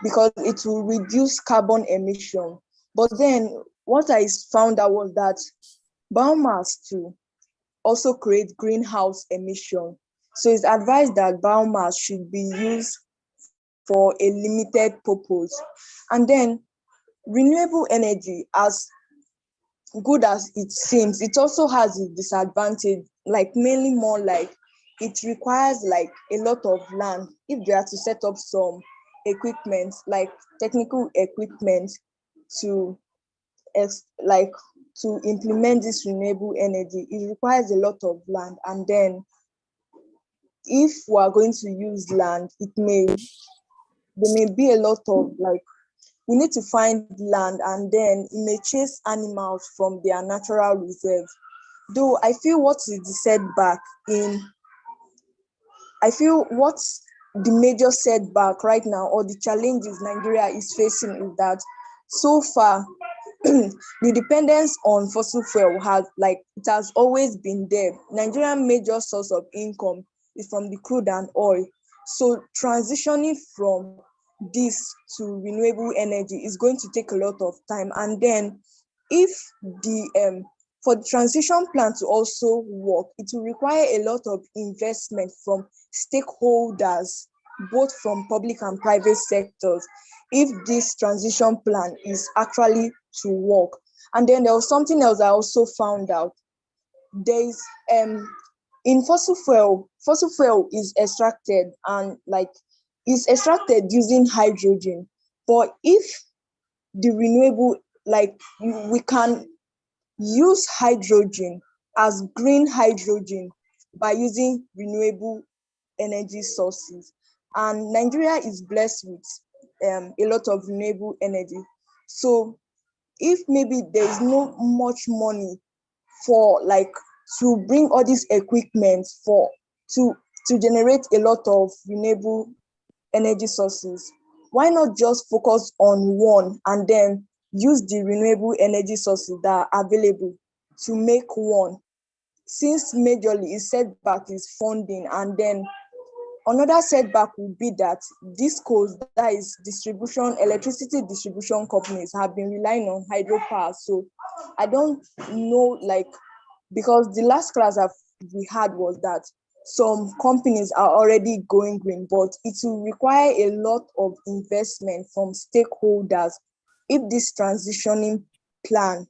[SPEAKER 4] because it will reduce carbon emission. But then what I found out was that biomass too also creates greenhouse emission. So it's advised that biomass should be used for a limited purpose. And then renewable energy, as good as it seems, it also has a disadvantage, mainly more it requires a lot of land if they are to set up some equipment, technical equipment to implement this renewable energy. It requires a lot of land, and then if we are going to use land, there may be a lot of we need to find land, and then it may chase animals from their natural reserve. Though I feel what is the setback what's the major setback right now, or the challenges Nigeria is facing, is that so far the dependence on fossil fuel has always been there. Nigeria's major source of income is from the crude and oil. So transitioning from this to renewable energy is going to take a lot of time. And then if for the transition plan to also work, it will require a lot of investment from stakeholders, both from public and private sectors, if this transition plan is actually to work. And then there was something else I also found out. There's in fossil fuel is extracted and is extracted using hydrogen. But if the renewable, we can use hydrogen as green hydrogen by using renewable energy sources. And Nigeria is blessed with a lot of renewable energy. So if maybe there is no much money for to bring all these equipment to generate a lot of renewable energy sources, why not just focus on one and then use the renewable energy sources that are available to make one, since majorly its setback is funding. And then another setback would be that DISCOs, that is electricity distribution companies, have been relying on hydropower. So I don't know, because the last class we had was that some companies are already going green, but it will require a lot of investment from stakeholders if this transitioning plan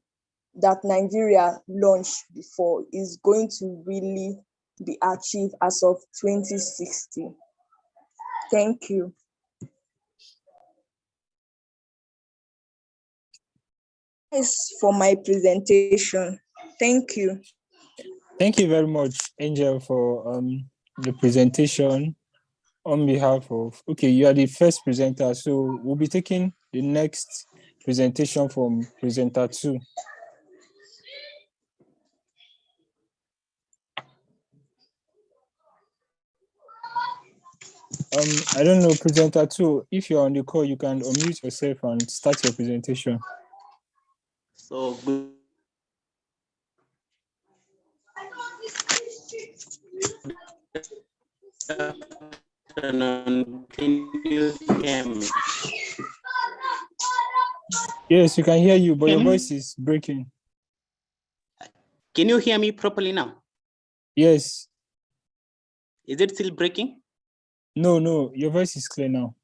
[SPEAKER 4] that Nigeria launched before is going to really be achieved as of 2060. Thank you. That's for my presentation. Thank you.
[SPEAKER 2] Thank you very much, Angel, for the presentation on behalf of, okay, you are the first presenter, so we'll be taking the next presentation from presenter 2. I don't know, presenter 2, if you're on the call, you can unmute yourself and start your presentation.
[SPEAKER 5] So good. Can you hear me?
[SPEAKER 2] Yes, we can hear you, but your voice is breaking.
[SPEAKER 5] Can you hear me properly now?
[SPEAKER 2] Yes.
[SPEAKER 5] Is it still breaking?
[SPEAKER 2] No, your voice is clear now.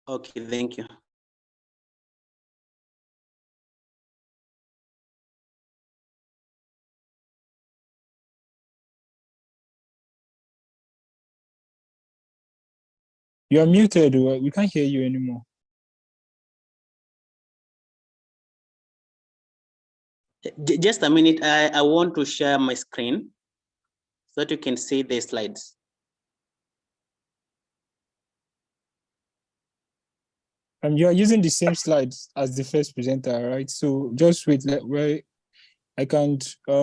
[SPEAKER 5] Okay, thank you.
[SPEAKER 2] You are muted, we can't hear you anymore.
[SPEAKER 5] Just a minute, I want to share my screen so that you can see the slides.
[SPEAKER 2] You are using the same slides as the first presenter, right? So just wait, where I can't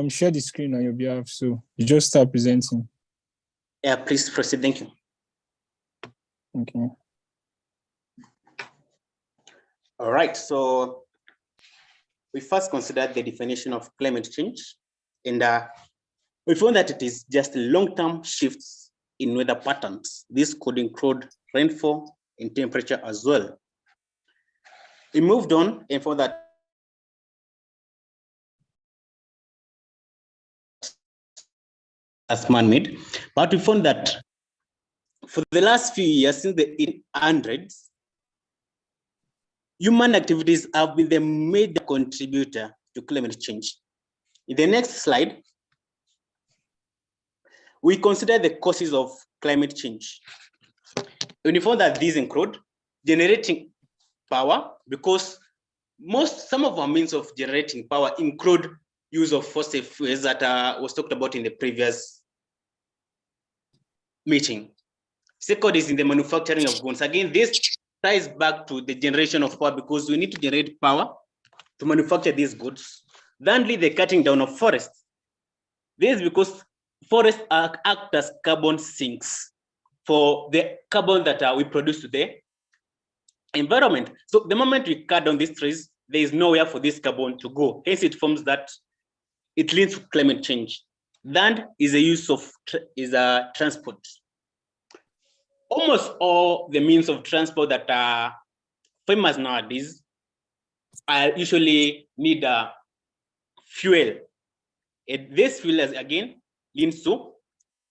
[SPEAKER 2] share the screen on your behalf, so you just start presenting.
[SPEAKER 5] Yeah, please proceed, thank you.
[SPEAKER 2] Okay.
[SPEAKER 5] All right, so we first considered the definition of climate change, and we found that it is just long-term shifts in weather patterns. This could include rainfall and temperature as well. We moved on and found that as man-made, but we found that for the last few years, since the 1800s, human activities have been the major contributor to climate change. In the next slide, we consider the causes of climate change. And we found that these include generating power, because some of our means of generating power include use of fossil fuels that was talked about in the previous meeting. Second is in the manufacturing of goods. Again, this ties back to the generation of power, because we need to generate power to manufacture these goods. Thirdly, the cutting down of forests. This is because forests act as carbon sinks for the carbon that we produce to the environment. So the moment we cut down these trees, there is nowhere for this carbon to go. Hence, it forms that it leads to climate change. Third is the use of transport. Almost all the means of transport that are famous nowadays usually need fuel. And this fuel, again, leads to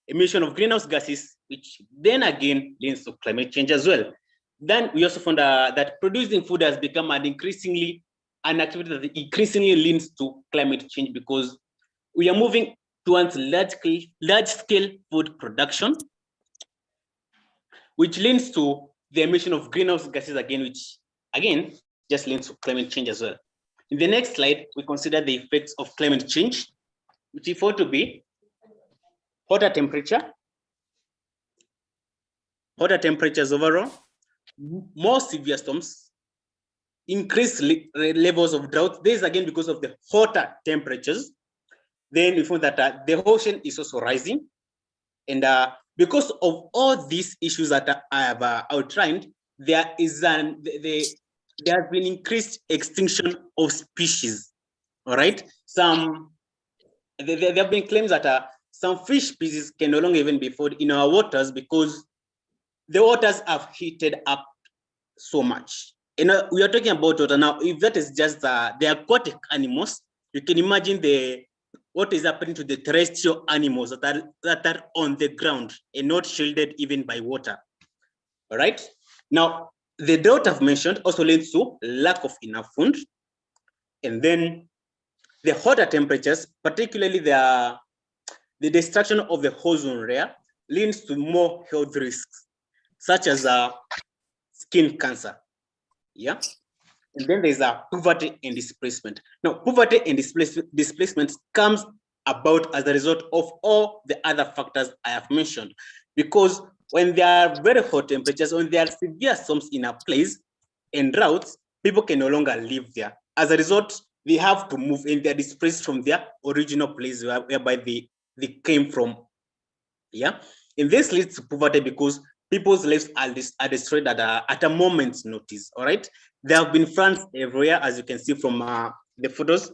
[SPEAKER 5] emission of greenhouse gases, which then again leads to climate change as well. Then we also found that producing food has become an activity that increasingly leads to climate change, because we are moving towards large-scale food production, which leads to the emission of greenhouse gases again, which again just leads to climate change as well. In the next slide, we consider the effects of climate change, which we found to be hotter temperatures overall, more severe storms, increased levels of drought. This is again because of the hotter temperatures. Then we found that the ocean is also rising, and because of all these issues that I have outlined, there has been increased extinction of species. All right, there have been claims that some fish species can no longer even be found in our waters because the waters have heated up so much. We are talking about water now. If that is just the aquatic animals, you can imagine what is happening to the terrestrial animals that are on the ground and not shielded even by water. All right. Now, the drought I've mentioned also leads to lack of enough food, and then the hotter temperatures, particularly the the destruction of the ozone layer leads to more health risks, such as skin cancer. Yeah. And then there's poverty and displacement. Now, poverty and displacement comes about as a result of all the other factors I have mentioned. Because when there are very hot temperatures, when there are severe storms in a place and droughts, people can no longer live there. As a result, they have to move and they're displaced from their original place whereby they came from. Yeah. And this leads to poverty because people's lives are destroyed at a moment's notice. All right. There have been floods everywhere, as you can see from the photos.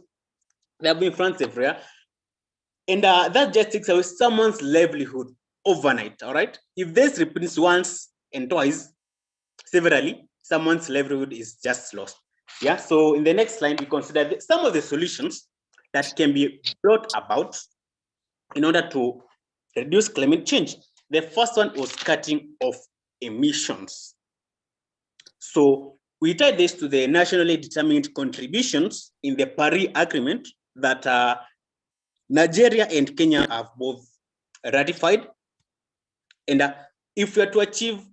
[SPEAKER 5] There have been floods everywhere. And that just takes away someone's livelihood overnight. All right. If this repeats once and twice, severally, someone's livelihood is just lost. Yeah. So in the next slide, we consider some of the solutions that can be brought about in order to reduce climate change. The first one was cutting off emissions. So we tie this to the nationally determined contributions in the Paris Agreement that Nigeria and Kenya have both ratified. And if we are to achieve,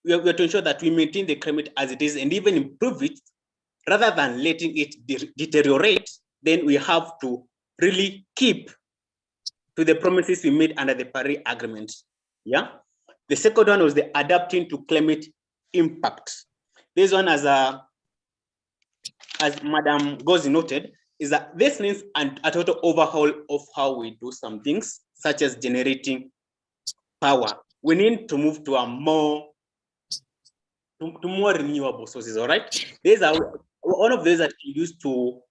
[SPEAKER 5] we are to ensure that we maintain the climate as it is and even improve it, rather than letting it deteriorate, then we have to really keep to the promises we made under the Paris Agreement. Yeah. The second one was the adapting to climate impact. This one, as Madam Gozi noted, is that this means a total overhaul of how we do some things, such as generating power. We need to move to a more renewable sources. All right. These are one of those that we use to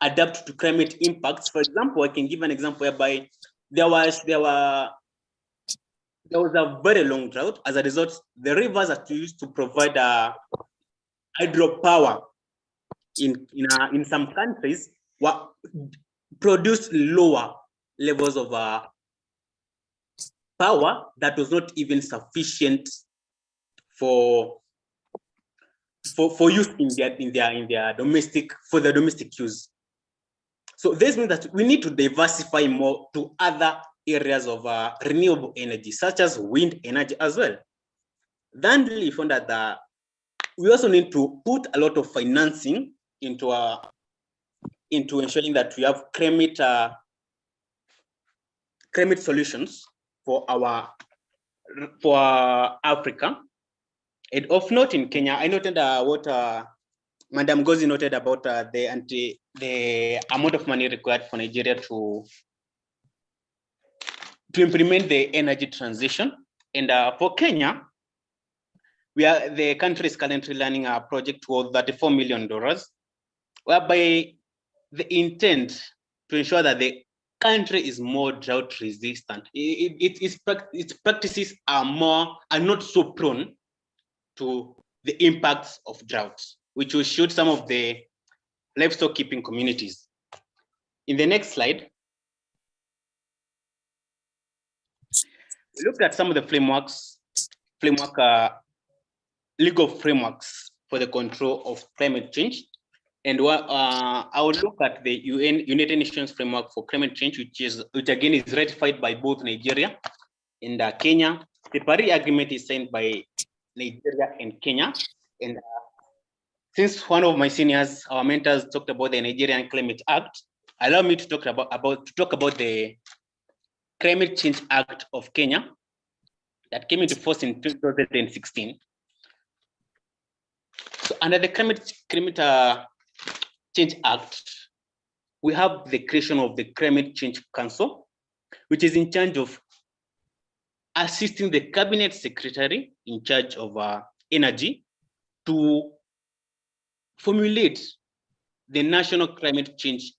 [SPEAKER 5] adapt to climate impacts. For example, I can give an example whereby there was a very long drought. As a result, the rivers that we used to provide hydropower in some countries were produced lower levels of power that was not even sufficient for use in their domestic use. So this means that we need to diversify more to other areas of renewable energy, such as wind energy as well. Then we found that we also need to put a lot of financing into ensuring that we have climate solutions for Africa. And of note in Kenya, I noted what Madam Gozi noted about the amount of money required for Nigeria to implement the energy transition. And for Kenya, the country is currently running a project worth $34 million, whereby the intent to ensure that the country is more drought resistant. Its practices are not so prone to the impacts of droughts, which will shoot some of the livestock keeping communities. In the next slide, we look at some of the legal frameworks for the control of climate change. And I will look at the United Nations framework for climate change, which again is ratified by both Nigeria and Kenya. The Paris Agreement is signed by Nigeria and Kenya. And since one of my seniors, our mentors, talked about the Nigerian Climate Act, allow me to talk about the Climate Change Act of Kenya that came into force in 2016. So under the Climate Change Act, we have the creation of the Climate Change Council, which is in charge of assisting the Cabinet Secretary in charge of energy to formulate the national climate change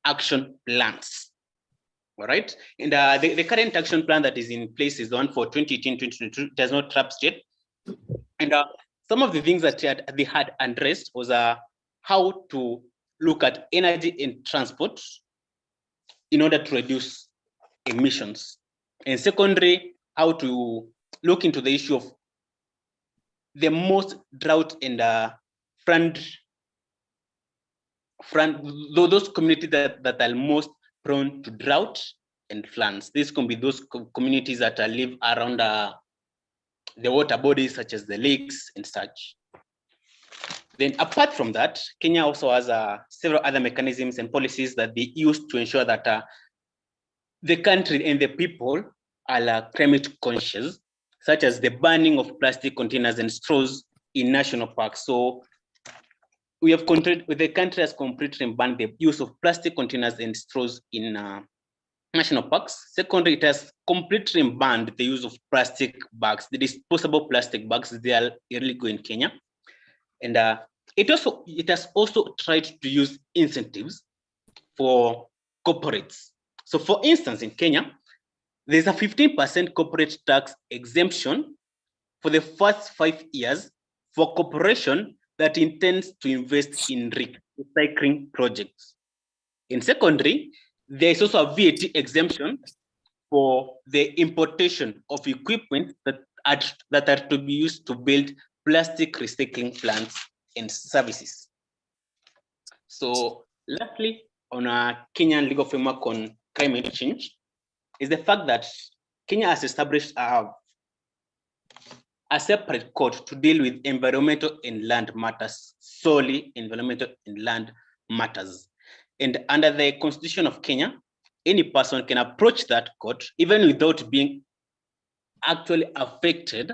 [SPEAKER 5] action plans. All right. And the current action plan that is in place is the one for 2018-2022. It has not lapsed yet. And some of the things that they had addressed was how to look at energy and transport in order to reduce emissions. And secondly, how to look into the issue of the most drought and those communities that are most prone to drought and floods. These can be those communities that live around the water bodies, such as the lakes and such. Then apart from that, Kenya also has several other mechanisms and policies that they use to ensure that the country and the people are climate conscious, such as the banning of plastic containers and straws in national parks. So we have the country has completely banned the use of plastic containers and straws in national parks. Secondly, it has completely banned the use of plastic bags, the disposable plastic bags. They are illegal in Kenya. And it has also tried to use incentives for corporates. So for instance, in Kenya, there's a 15% corporate tax exemption for the first 5 years for corporation that intends to invest in recycling projects. In secondary, there is also a VAT exemption for the importation of equipment that are to be used to build plastic recycling plants and services. So lastly, on a Kenyan legal framework on climate change is the fact that Kenya has established a separate court to deal with environmental and land matters, solely environmental and land matters. And under the Constitution of Kenya, any person can approach that court even without being actually affected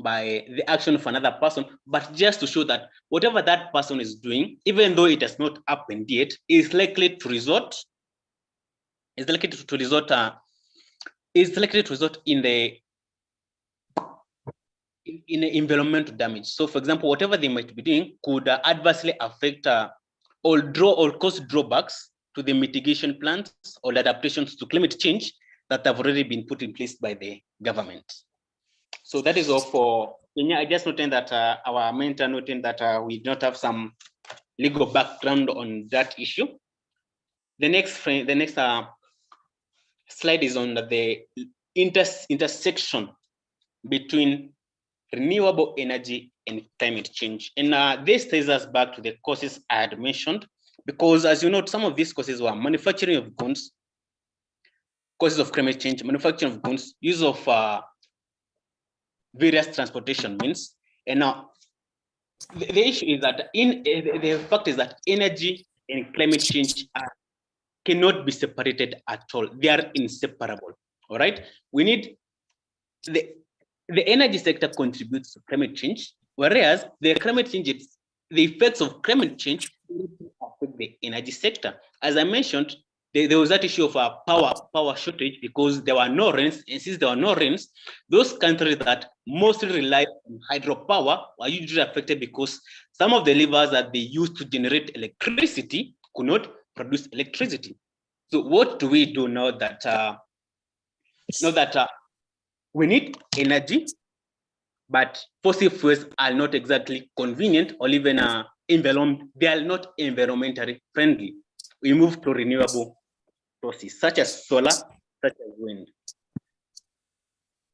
[SPEAKER 5] by the action of another person, but just to show that whatever that person is doing, even though it has not happened yet, is likely to result in the environmental damage. So for example, whatever they might be doing could adversely affect or cause drawbacks to the mitigation plans or adaptations to climate change that have already been put in place by the government. So that is all for Kenya. I just noted that our mentor noted that we do not have some legal background on that issue. The next slide is on the intersection between renewable energy and climate change. And this takes us back to the causes I had mentioned, because as you know, some of these causes were manufacturing of goods, causes of climate change, manufacturing of goods, use of various transportation means. And now the issue is that the fact is that energy and climate change cannot be separated at all. They are inseparable. All right. We need the energy sector contributes to climate change, whereas the effects of climate change affect the energy sector. As I mentioned, there was that issue of a power shortage because there were no rains, and since there were no rains, those countries that mostly rely on hydropower were usually affected because some of the levers that they used to generate electricity could not produce electricity. So what do we do now that we need energy, but fossil fuels are not exactly convenient or even they are not environmentally friendly? We move to renewable sources such as solar, such as wind.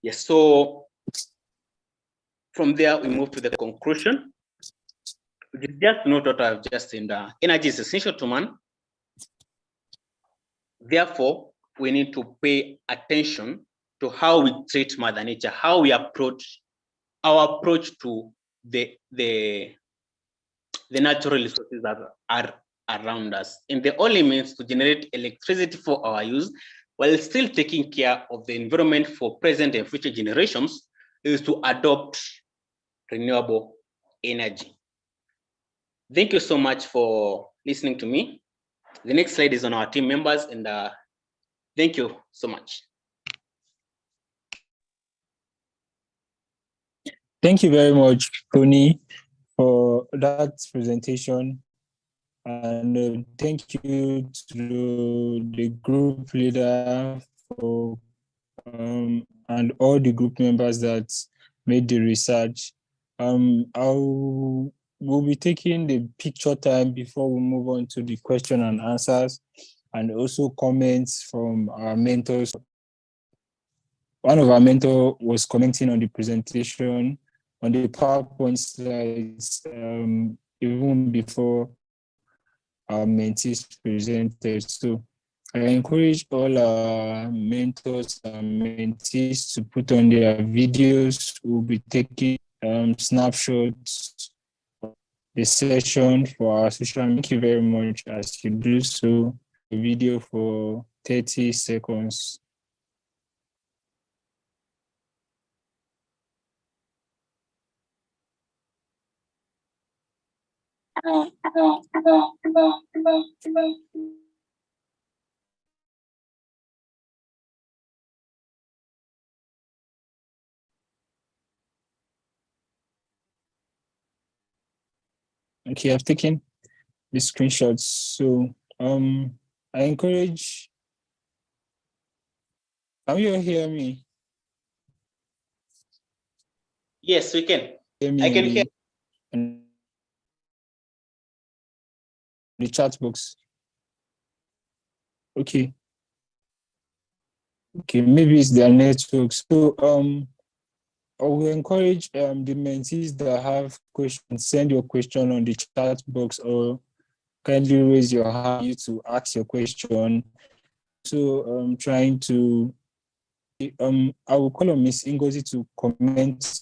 [SPEAKER 5] Yes, so from there we move to the conclusion. Just note what I've just said. Energy is essential to man. Therefore, we need to pay attention to how we treat Mother Nature, how we approach to the natural resources that are around us. And the only means to generate electricity for our use while still taking care of the environment for present and future generations is to adopt renewable energy. Thank you so much for listening to me. The next slide is on our team members, and thank you so much.
[SPEAKER 2] Thank you very much, Tony, for that presentation. And thank you to the group leader for and all the group members that made the research. We'll be taking the picture time before we move on to the question and answers, and also comments from our mentors. One of our mentors was commenting on the presentation, on the PowerPoint slides, even before our mentees presented. So I encourage all our mentors and mentees to put on their videos. We'll be taking snapshots of the session for our social media. Thank you very much as you do so. A video for 30 seconds. Okay, I've taken the screenshots. So I encourage. Can you hear me?
[SPEAKER 5] Yes, we can.
[SPEAKER 2] Hear me
[SPEAKER 5] I can hear.
[SPEAKER 2] in the chat box. Okay. Okay, maybe it's their network. So I will encourage the mentees that have questions, send your question on the chat box or kindly raise your hand to ask your question. So trying to I will call on Miss Ngozi to comment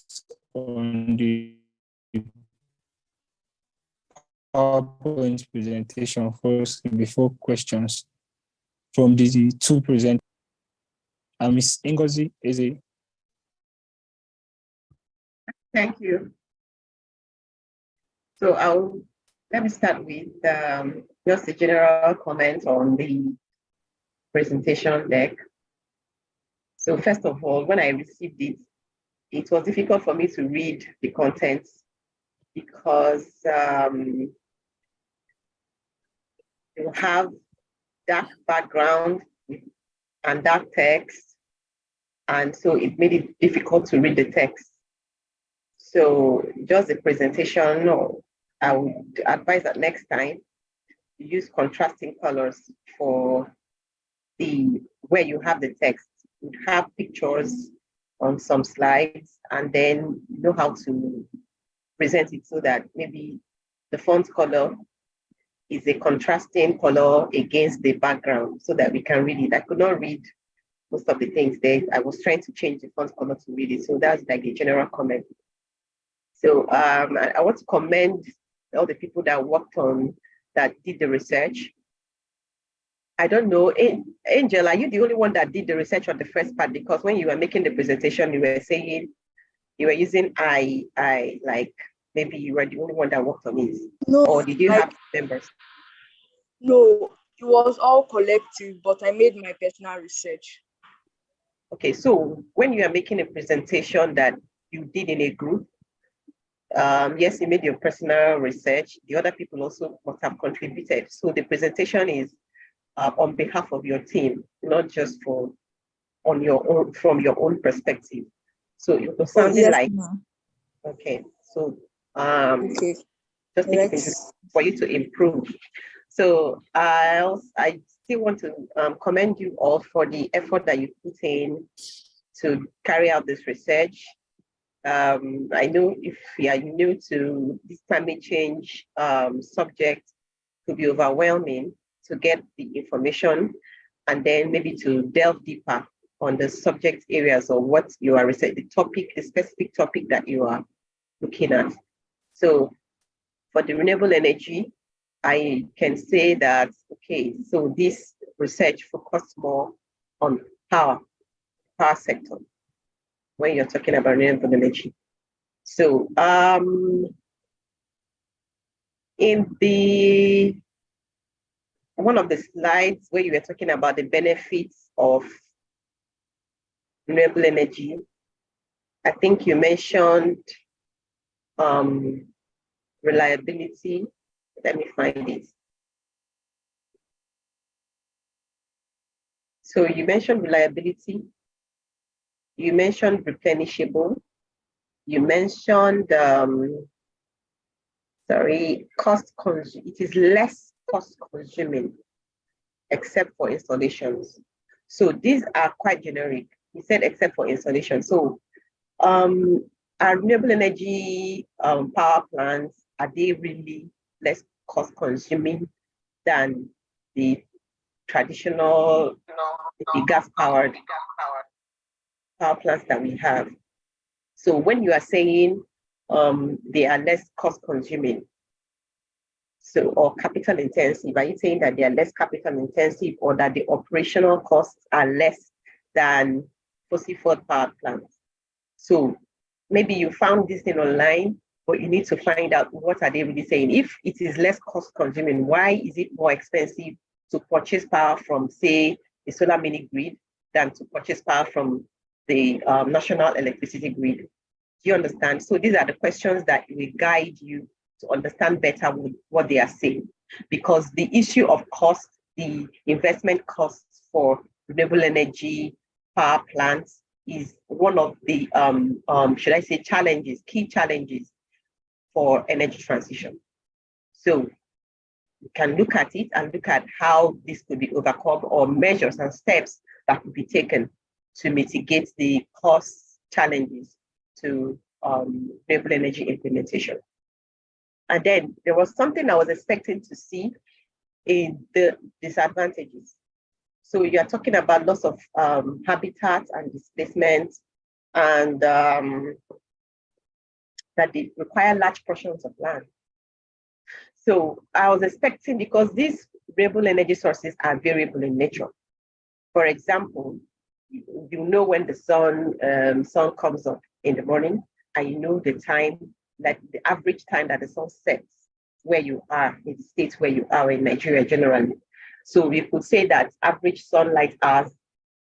[SPEAKER 2] on the PowerPoint presentation first before questions from the two presenters. Miss Ngozi is a.
[SPEAKER 1] Thank you. So let me start with just a general comment on the presentation deck. So first of all, when I received it, it was difficult for me to read the contents because you have dark background and dark text, and so it made it difficult to read the text. So just the presentation, no, I would advise that next time you use contrasting colors for where you have the text. You have pictures on some slides, and then you know how to present it so that maybe the font color is a contrasting color against the background so that we can read it. I could not read most of the things there. I was trying to change the font color to read it. So that's like a general comment. So I want to commend all the people that worked on, that did the research. I don't know, Angel, are you the only one that did the research on the first part? Because when you were making the presentation, you were saying you were using I like maybe you were the only one that worked on it.
[SPEAKER 4] No,
[SPEAKER 1] or did you have members?
[SPEAKER 4] No, it was all collective, but I made my personal research.
[SPEAKER 1] Okay, so when you are making a presentation that you did in a group, yes, you made your personal research. The other people also must have contributed. So the presentation is on behalf of your team, not just from your own perspective. So it was sounding like, okay, so
[SPEAKER 4] okay,
[SPEAKER 1] just take it for you to improve. So I still want to commend you all for the effort that you put in to carry out this research. I know if you are new to this climate change subject, it could be overwhelming to get the information and then maybe to delve deeper on the subject areas or what you are researching, the specific topic that you are looking at. So for the renewable energy, I can say that, okay, so this research focused more on power sector when you're talking about renewable energy. So in one of the slides where you were talking about the benefits of renewable energy, I think you mentioned reliability. Let me find it. So you mentioned reliability, you mentioned replenishable, you mentioned it is less cost consuming except for installations. So these are quite generic. You said except for installation. So our renewable energy power plants, are they really less cost consuming than the traditional gas-powered power plants that we have. So when you are saying they are less cost-consuming, so or capital intensive, are you saying that they are less capital intensive or that the operational costs are less than fossil fuel power plants? So maybe you found this thing online, but you need to find out what are they really saying. If it is less cost consuming, why is it more expensive to purchase power from, say, the solar mini grid than to purchase power from the national electricity grid? Do you understand? So these are the questions that will guide you to understand better what they are saying. Because the issue of cost, the investment costs for renewable energy power plants is one of the, should I say, key challenges for energy transition. So we can look at it and look at how this could be overcome or measures and steps that could be taken to mitigate the cost challenges to renewable energy implementation. And then there was something I was expecting to see in the disadvantages. So you are talking about loss of habitat and displacement, and that they require large portions of land. So I was expecting, because these renewable energy sources are variable in nature. For example, you know when the sun comes up in the morning, and you know the time, like the average time that the sun sets where you are in the states where you are in Nigeria generally. So we could say that average sunlight hours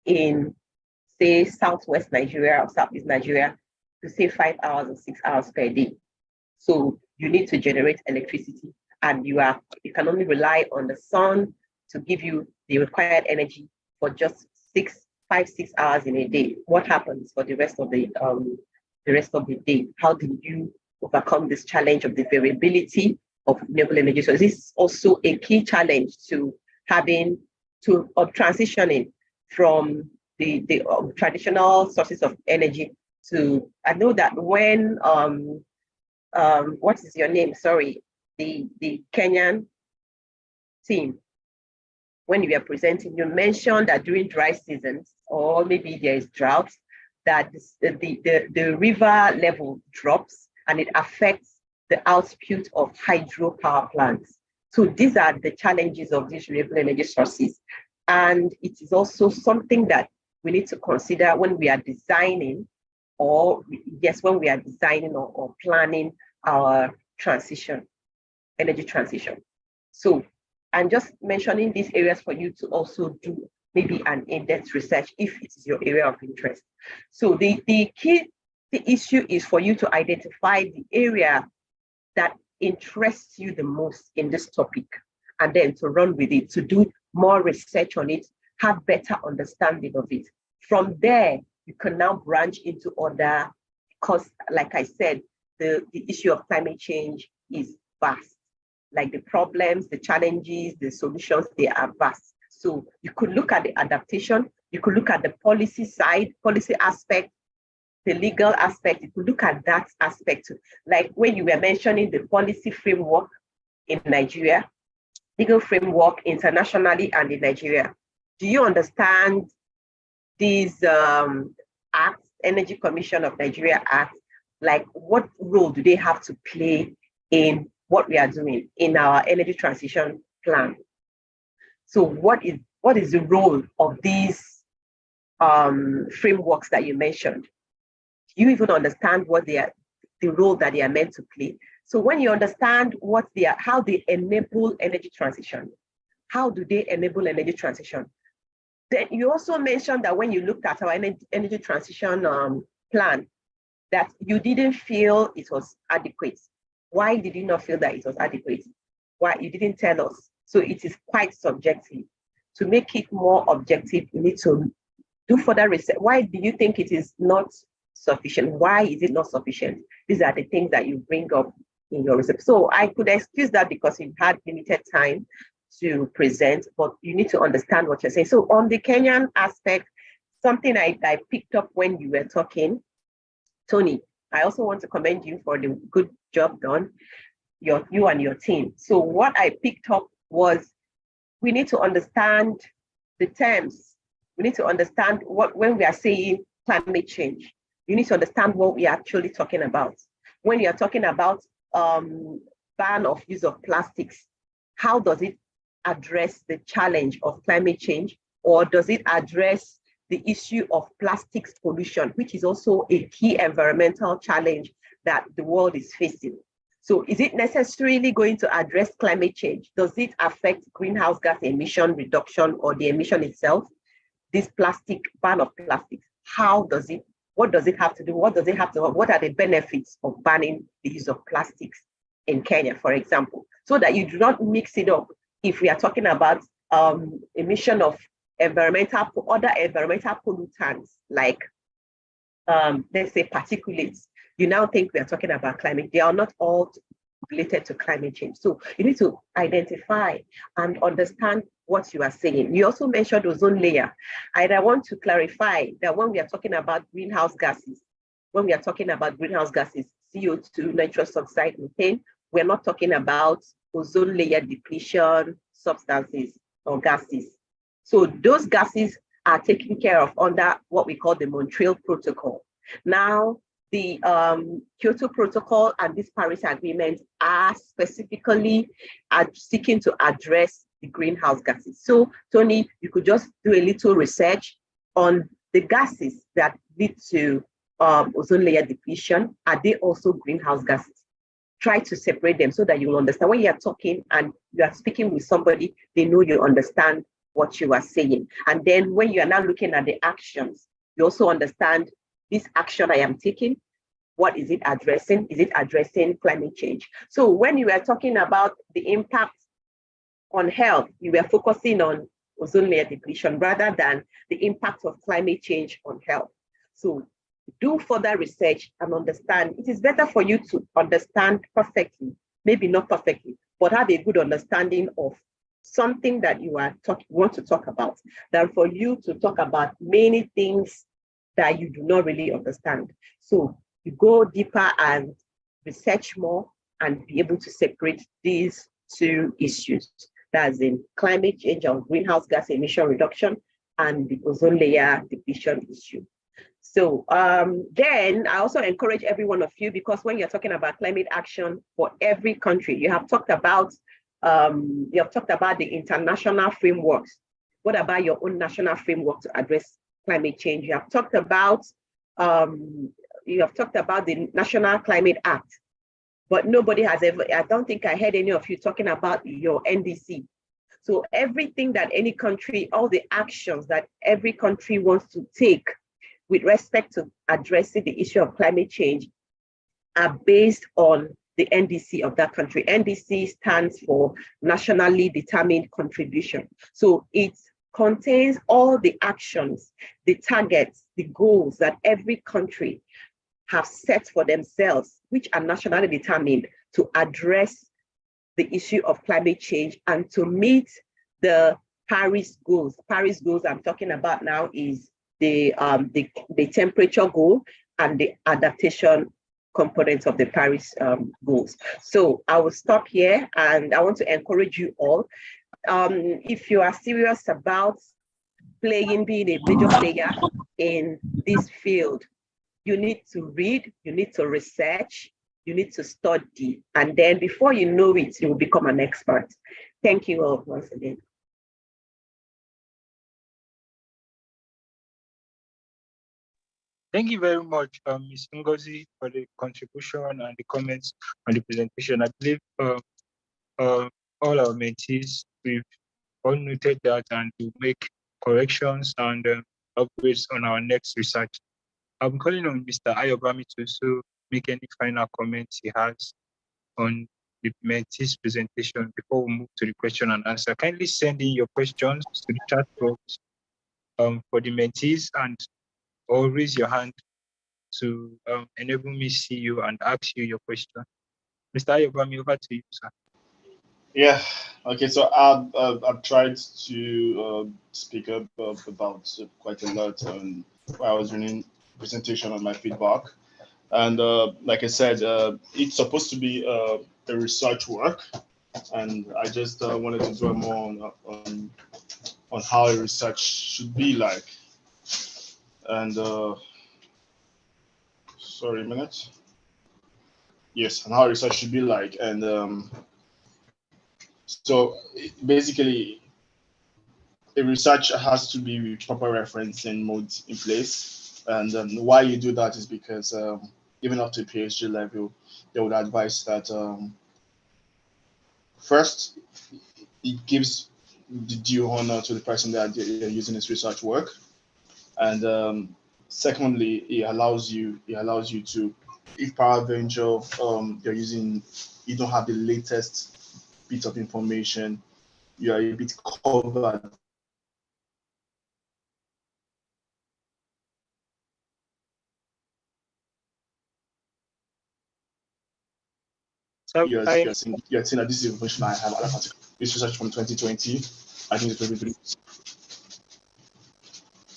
[SPEAKER 1] in, say, Southwest Nigeria or Southeast Nigeria, to say 5 hours or 6 hours per day. So you need to generate electricity, and you can only rely on the sun to give you the required energy for just 5, 6 hours in a day. What happens for the rest of the day? How do you overcome this challenge of the variability of renewable energy? So this is also a key challenge to transitioning from the traditional sources of energy to, I know that when what is your name? Sorry, the Kenyan team, when you were presenting, you mentioned that during dry seasons, or maybe there is drought, that the river level drops and it affects the output of hydropower plants. So these are the challenges of these renewable energy sources. And it is also something that we need to consider when we are designing, or planning our energy transition. So I'm just mentioning these areas for you to also do maybe an in-depth research if it is your area of interest. So the issue is for you to identify the area that interests you the most in this topic, and then to run with it, to do more research on it, have better understanding of it. From there, you can now branch into other, because like I said, the issue of climate change is vast. Like the problems, the challenges, the solutions, they are vast. So you could look at the adaptation, you could look at the policy side, policy aspect, the legal aspect, you could look at that aspect too. Like when you were mentioning the policy framework in Nigeria, legal framework internationally and in Nigeria. Do you understand these acts, Energy Commission of Nigeria Act? Like what role do they have to play in what we are doing in our energy transition plan? So what is the role of these frameworks that you mentioned? Do you even understand what the role that they are meant to play? So when you understand how they enable energy transition, how do they enable energy transition? Then you also mentioned that when you looked at our energy transition plan, that you didn't feel it was adequate. Why did you not feel that it was adequate? Why you didn't tell us? So it is quite subjective. To make it more objective, you need to do further research. Why do you think it is not sufficient? Why is it not sufficient? These are the things that you bring up in your research. So I could excuse that because you had limited time to present, but you need to understand what you're saying. So on the Kenyan aspect, something I picked up when you were talking, Tony, I also want to commend you for the good job done, you and your team. So what I picked up was we need to understand the terms. We need to understand what, when we are saying climate change, you need to understand what we are actually talking about. When you are talking about ban of use of plastics, how does it address the challenge of climate change, or does it address the issue of plastics pollution, which is also a key environmental challenge that the world is facing? So is it necessarily going to address climate change? Does it affect greenhouse gas emission reduction or the emission itself? This plastic, ban of plastics, how does it, what does it have to do? What does it have to, what are the benefits of banning the use of plastics in Kenya, for example? So that you do not mix it up. If we are talking about emission of other environmental pollutants, like let's say particulates, you now think we are talking about climate. They are not all related to climate change. So you need to identify and understand what you are saying. You also mentioned ozone layer. And I want to clarify that when we are talking about greenhouse gases, CO2, nitrous oxide, methane, we're not talking about ozone layer depletion substances or gases. So those gases are taken care of under what we call the Montreal Protocol. Now, the Kyoto Protocol and this Paris Agreement are specifically seeking to address the greenhouse gases. So, Tony, you could just do a little research on the gases that lead to ozone layer depletion. Are they also greenhouse gases? Try to separate them so that you will understand. When you are talking and you are speaking with somebody, they know you understand what you are saying. And then when you are now looking at the actions, you also understand this action I am taking, what is it addressing? Is it addressing climate change? So when you were talking about the impact on health, you were focusing on ozone layer depletion rather than the impact of climate change on health. So do further research and understand. It is better for you to understand perfectly, maybe not perfectly, but have a good understanding of something that you want to talk about, than for you to talk about many things that you do not really understand. So you go deeper and research more and be able to separate these two issues. That's in climate change or greenhouse gas emission reduction and the ozone layer depletion issue. So then I also encourage every one of you, because when you're talking about climate action for every country, you have talked about the international frameworks. What about your own national framework to address climate change? You have talked about the National Climate Act, but nobody has ever, I don't think I heard any of you talking about your NDC. So everything that any country, all the actions that every country wants to take with respect to addressing the issue of climate change are based on the NDC of that country. NDC stands for Nationally Determined Contribution. So it contains all the actions, the targets, the goals that every country have set for themselves, which are nationally determined to address the issue of climate change and to meet the Paris goals. Paris goals I'm talking about now is the temperature goal and the adaptation components of the Paris goals. So I will stop here, and I want to encourage you all. If you are serious about being a major player in this field, you need to read, you need to research, you need to study, and then before you know it, you will become an expert. Thank you all once again.
[SPEAKER 2] Thank you very much, Ms. Ngozi, for the contribution and the comments on the presentation. I believe all our mentees, we've all noted that, and to make corrections and upgrades on our next research. I'm calling on Mr. Ayobami to also make any final comments he has on the mentees presentation before we move to the question and answer. Kindly send in your questions to the chat box for the mentees, and or raise your hand to enable me see you and ask you your question. Mr. Ayobami, over to you, sir.
[SPEAKER 3] Yeah. Okay. So I've tried to speak up about quite a lot while I was running presentation on my feedback, and like I said, it's supposed to be a research work. and I just wanted to dwell more on how research should be like. And sorry a minute. Yes, and how research should be like. And so basically, a research has to be with proper referencing modes in place. And why you do that is because even up to PhD level, they would advise that first, it gives the due honor to the person that you're using his research work, and secondly, it allows you to, if peradventure you're using, you don't have the latest bit of information, you are a bit covered.
[SPEAKER 2] So
[SPEAKER 3] You're saying that this is information I have. This research from 2020, I think it's 2023.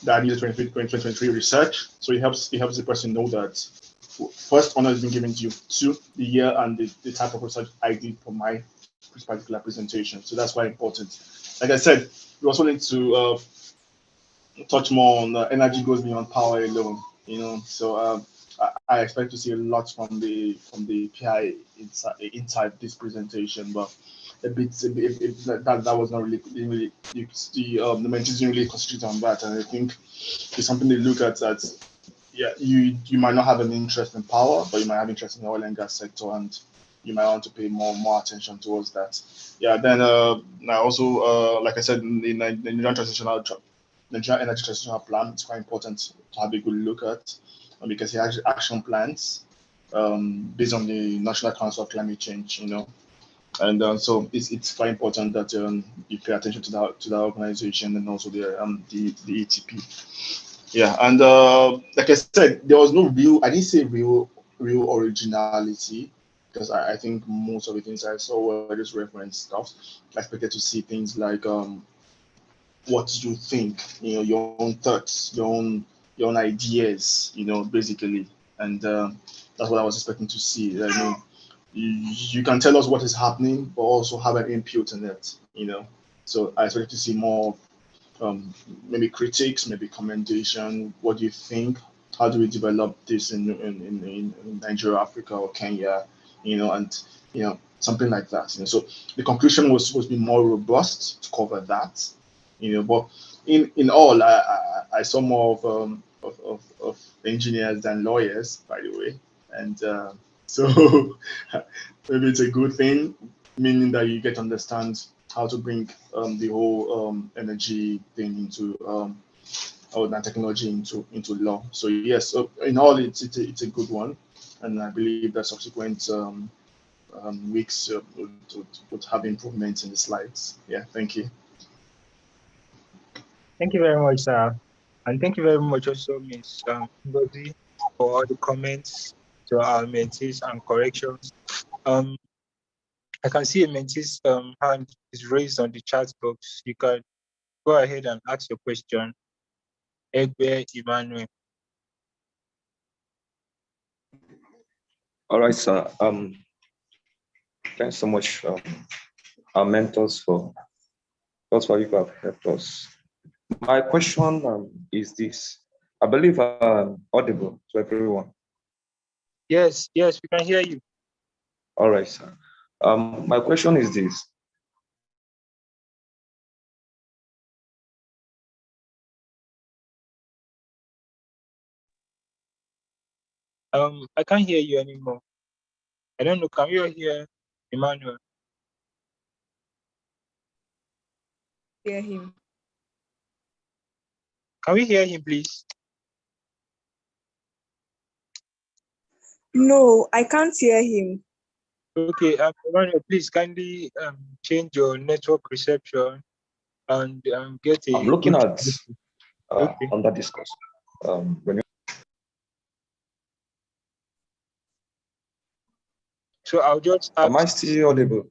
[SPEAKER 3] That I needed 2023 research. So it helps the person know that first, honor has been given to you. Two, the year and the type of research I did for my particular presentation. So that's quite important. Like I said, we also need to touch more on energy goes beyond power alone. So I expect to see a lot from the PI inside this presentation, but that was not really, the mentors didn't really concentrate on that, and I think it's something they look at that. Yeah, you might not have an interest in power, but you might have interest in the oil and gas sector, and you might want to pay more attention towards that. Yeah, then I also like I said, the Nigerian Energy Transitional Plan, it's quite important to have a good look at, because it has action plans based on the National Council of Climate Change, and so it's quite important that you pay attention to that organization, and also the ETP. Yeah, and like I said, there was no I didn't say real originality, because I think most of the things I saw were just reference stuff. I expected to see things like what you think, your own thoughts, your own ideas, basically, and that's what I was expecting to see. I mean, you can tell us what is happening, but also have an input in it. So I expected to see more, maybe critiques, maybe commendation. What do you think? How do we develop this in Nigeria, Africa, or Kenya? And something like that. So the conclusion was supposed to be more robust to cover that. But in all, I saw more of engineers than lawyers, by the way, and so maybe it's a good thing, meaning that you get to understand how to bring the whole energy thing into or that technology into law. So yes, so in all, it's a good one, and I believe that subsequent weeks would have improvements in the slides. Yeah, thank you.
[SPEAKER 2] thank you very much, sir. And thank you very much also, Ms. Ngozi, for all the comments to our mentees and corrections. I can see a mentee's hand is raised on the chat box. You can go ahead and ask your question. Egbe Emmanuel.
[SPEAKER 6] All right, sir. Thanks so much, our mentors, for those of you who have helped us. My question is this. I believe I'm audible to everyone.
[SPEAKER 2] Yes, we can hear you.
[SPEAKER 6] All right, sir. My question is this.
[SPEAKER 2] I can't hear you anymore. I don't know. Can you hear Emmanuel?
[SPEAKER 4] Hear him.
[SPEAKER 2] Can we hear him, please?
[SPEAKER 4] No, I can't hear him.
[SPEAKER 2] Okay, Emmanuel, please kindly change your network reception and get a.
[SPEAKER 6] I'm looking at
[SPEAKER 2] Okay.
[SPEAKER 6] under discuss.
[SPEAKER 2] So I'll just ask.
[SPEAKER 6] Am I still audible?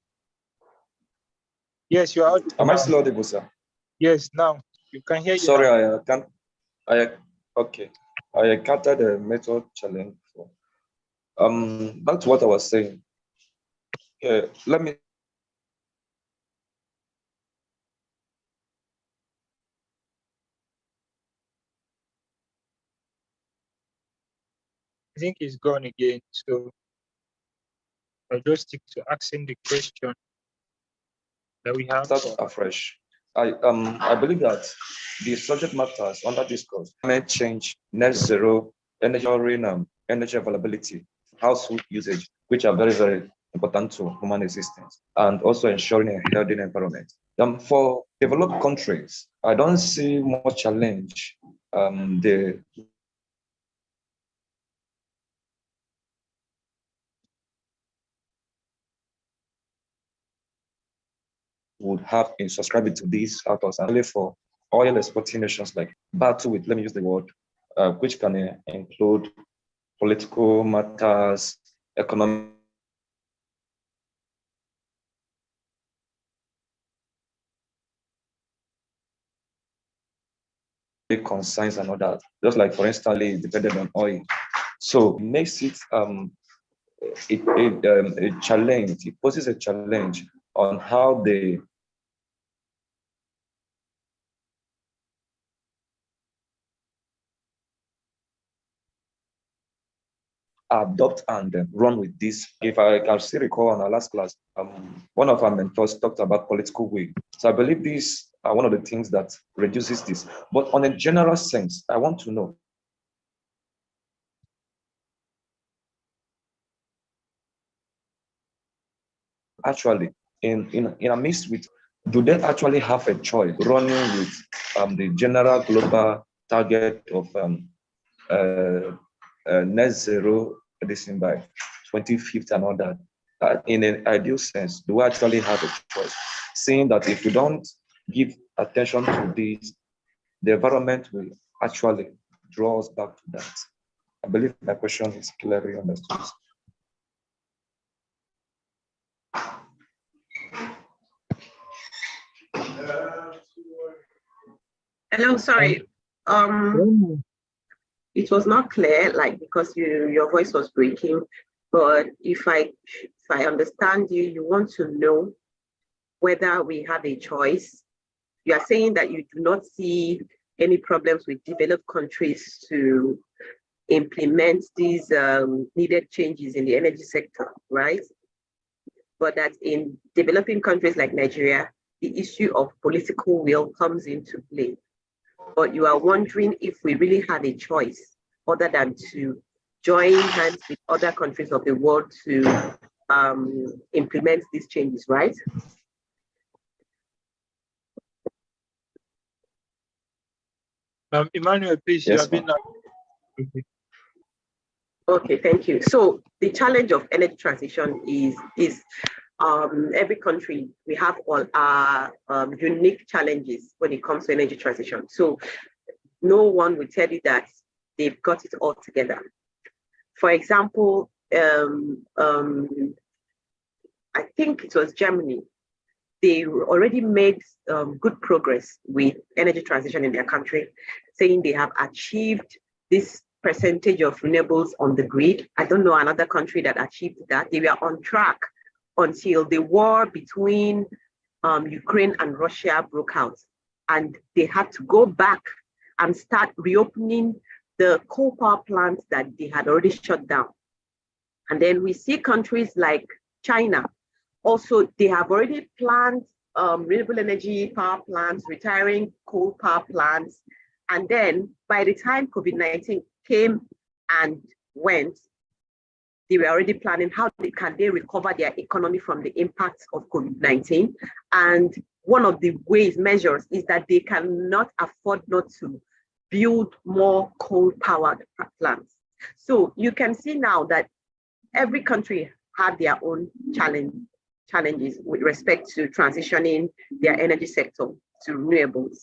[SPEAKER 2] Yes, you are audible.
[SPEAKER 6] Am I still audible, sir?
[SPEAKER 2] Yes, now you can hear you.
[SPEAKER 6] Sorry,
[SPEAKER 2] now.
[SPEAKER 6] I can't. Okay. I encountered a method challenge before. That's what I was saying. Let me
[SPEAKER 2] I think he's gone again. So I'll just stick to asking the question that we have.
[SPEAKER 6] Start afresh. I believe that the subject matters under this course: climate change, net zero, energy, energy availability, household usage, which are very, very important to human existence, and also ensuring a healthy environment. For developed countries, I don't see much challenge. They would have in subscribing to these authors, and only for oil exporting nations like battle with, let me use the word, which can include political matters, economic concerns and all that. Just like, for instance, it's dependent on oil. So it makes it a challenge. It poses a challenge on how they adopt and run with this. If I can still recall in our last class, one of our mentors talked about political will. So I believe these are one of the things that reduces this. But on a general sense, I want to know, actually, in a midst with, do they actually have a choice running with the general global target of net zero medicine by 2050 and all that? In an ideal sense, do we actually have a choice? Seeing that if we don't give attention to this, the environment will actually draw us back to that. I believe my question is clearly understood.
[SPEAKER 1] Hello, sorry. It was not clear, like, because your voice was breaking. But if I understand you, you want to know whether we have a choice. You are saying that you do not see any problems with developed countries to implement these needed changes in the energy sector, right? But that in developing countries like Nigeria, the issue of political will comes into play. But you are wondering if we really have a choice other than to join hands with other countries of the world to implement these changes, right?
[SPEAKER 2] Emmanuel, please,
[SPEAKER 6] Yes,
[SPEAKER 2] you have been.
[SPEAKER 1] Okay, thank you. So the challenge of energy transition is every country, we have all our unique challenges when it comes to energy transition. So no one will tell you that they've got it all together. For example, I think it was Germany. They already made good progress with energy transition in their country, saying they have achieved this percentage of renewables on the grid. I don't know another country that achieved that. They were on track until the war between Ukraine and Russia broke out. And they had to go back and start reopening the coal power plants that they had already shut down. And then we see countries like China. Also, they have already planned renewable energy power plants, retiring coal power plants. And then by the time COVID-19 came and went, they were already planning how can they recover their economy from the impacts of COVID-19. And one of the measures is that they cannot afford not to build more coal-powered plants. So you can see now that every country have their own challenges with respect to transitioning their energy sector to renewables.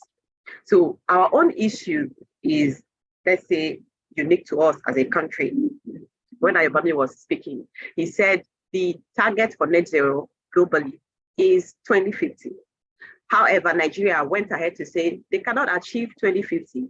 [SPEAKER 1] So our own issue is, let's say, unique to us as a country. When Ayobami was speaking, he said the target for net zero globally is 2050. However, Nigeria went ahead to say they cannot achieve 2050.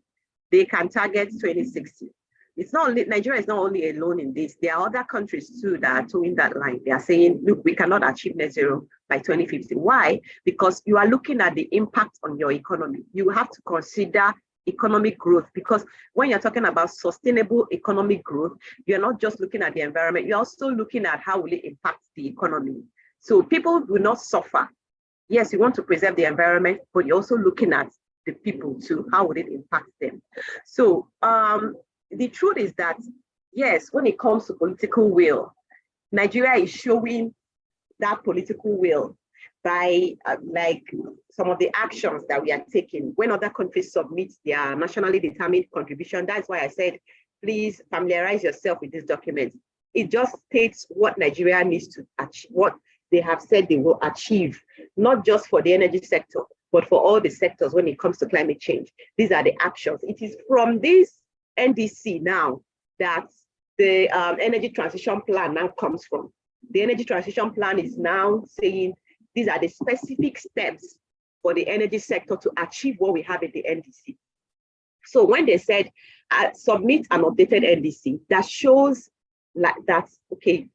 [SPEAKER 1] They can target 2060. It's not only, Nigeria is not only alone in this. There are other countries too that are towing that line. They are saying, look, we cannot achieve net zero by 2050. Why? Because you are looking at the impact on your economy. You have to consider economic growth, because when you're talking about sustainable economic growth, you're not just looking at the environment, you're also looking at how will it impact the economy. So people will not suffer. Yes, you want to preserve the environment, but you're also looking at the people too. How would it impact them? So the truth is that, yes, when it comes to political will, Nigeria is showing that political will by like some of the actions that we are taking. When other countries submit their nationally determined contribution, that's why I said, please familiarize yourself with this document. It just states what Nigeria needs to achieve, what they have said they will achieve, not just for the energy sector, but for all the sectors when it comes to climate change. These are the actions. It is from this NDC now that the energy transition plan now comes from. The energy transition plan is now saying these are the specific steps for the energy sector to achieve what we have in the NDC. So when they said submit an updated NDC, that shows like that, okay,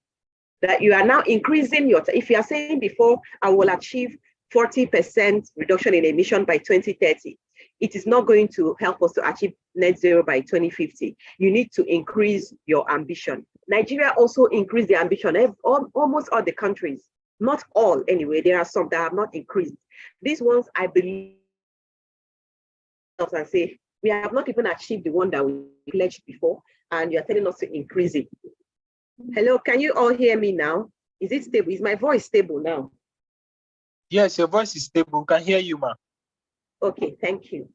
[SPEAKER 1] that you are now increasing your, if you are saying before, I will achieve 40% reduction in emission by 2030, it is not going to help us to achieve net zero by 2050. You need to increase your ambition. Nigeria also increased the ambition. Almost all the countries, not all anyway, there are some that have not increased. These ones, I believe, and say, we have not even achieved the one that we pledged before, and you're telling us to increase it. Hello, can you all hear me now? Is it stable? Is my voice stable now?
[SPEAKER 2] Yes, your voice is stable. We can hear you, ma.
[SPEAKER 1] Okay, thank you.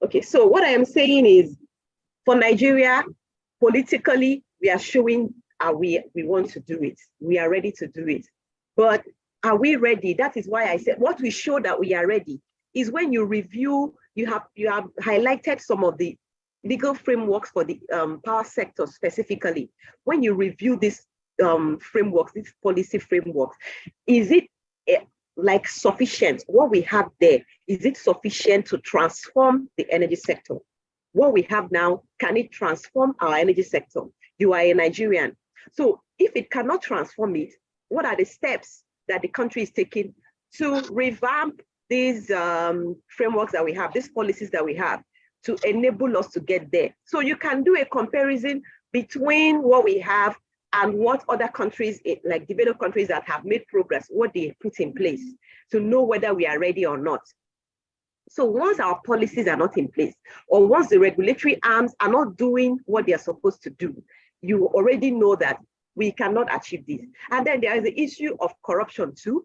[SPEAKER 1] Okay, so what I am saying is, for Nigeria, politically, we are showing we want to do it. We are ready to do it. But are we ready? That is why I said what we show that we are ready is when you review, you have highlighted some of the legal frameworks for the power sector specifically. When you review these frameworks, these policy frameworks, is it like sufficient? What we have there, is it sufficient to transform the energy sector? What we have now, can it transform our energy sector? You are a Nigerian. So if it cannot transform it, what are the steps that the country is taking to revamp these frameworks that we have, these policies that we have, to enable us to get there? So you can do a comparison between what we have and what other countries, like developed countries that have made progress, what they put in place, to know whether we are ready or not. So once our policies are not in place, or once the regulatory arms are not doing what they are supposed to do, you already know that we cannot achieve this. And then there is the issue of corruption too.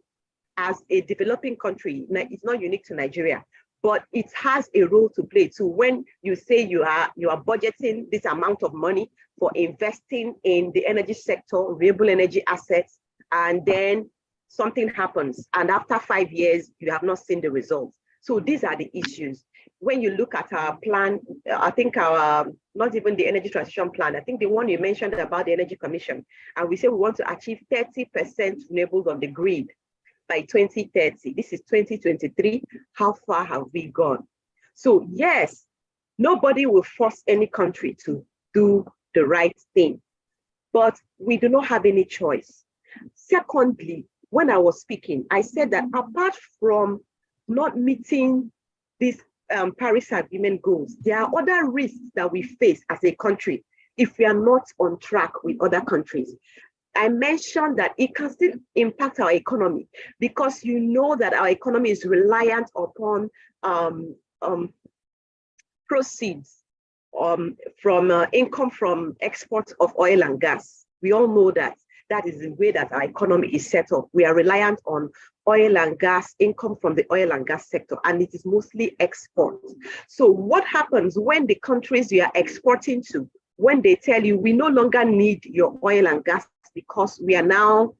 [SPEAKER 1] As a developing country, it's not unique to Nigeria, but it has a role to play too. When you say you are budgeting this amount of money for investing in the energy sector, renewable energy assets, and then something happens, and after 5 years, you have not seen the results. So these are the issues. When you look at our plan, I think our, not even the energy transition plan, I think the one you mentioned about the Energy Commission, and we say we want to achieve 30% renewables on the grid by 2030. This is 2023. How far have we gone? So yes, nobody will force any country to do the right thing, but we do not have any choice. Secondly, when I was speaking, I said that apart from not meeting these Paris Agreement goals, there are other risks that we face as a country if we are not on track with other countries. I mentioned that it can still impact our economy, because you know that our economy is reliant upon proceeds from income from exports of oil and gas. We all know that that is the way that our economy is set up. We are reliant on oil and gas, income from the oil and gas sector, and it is mostly export. So what happens when the countries you are exporting to, when they tell you we no longer need your oil and gas because we are now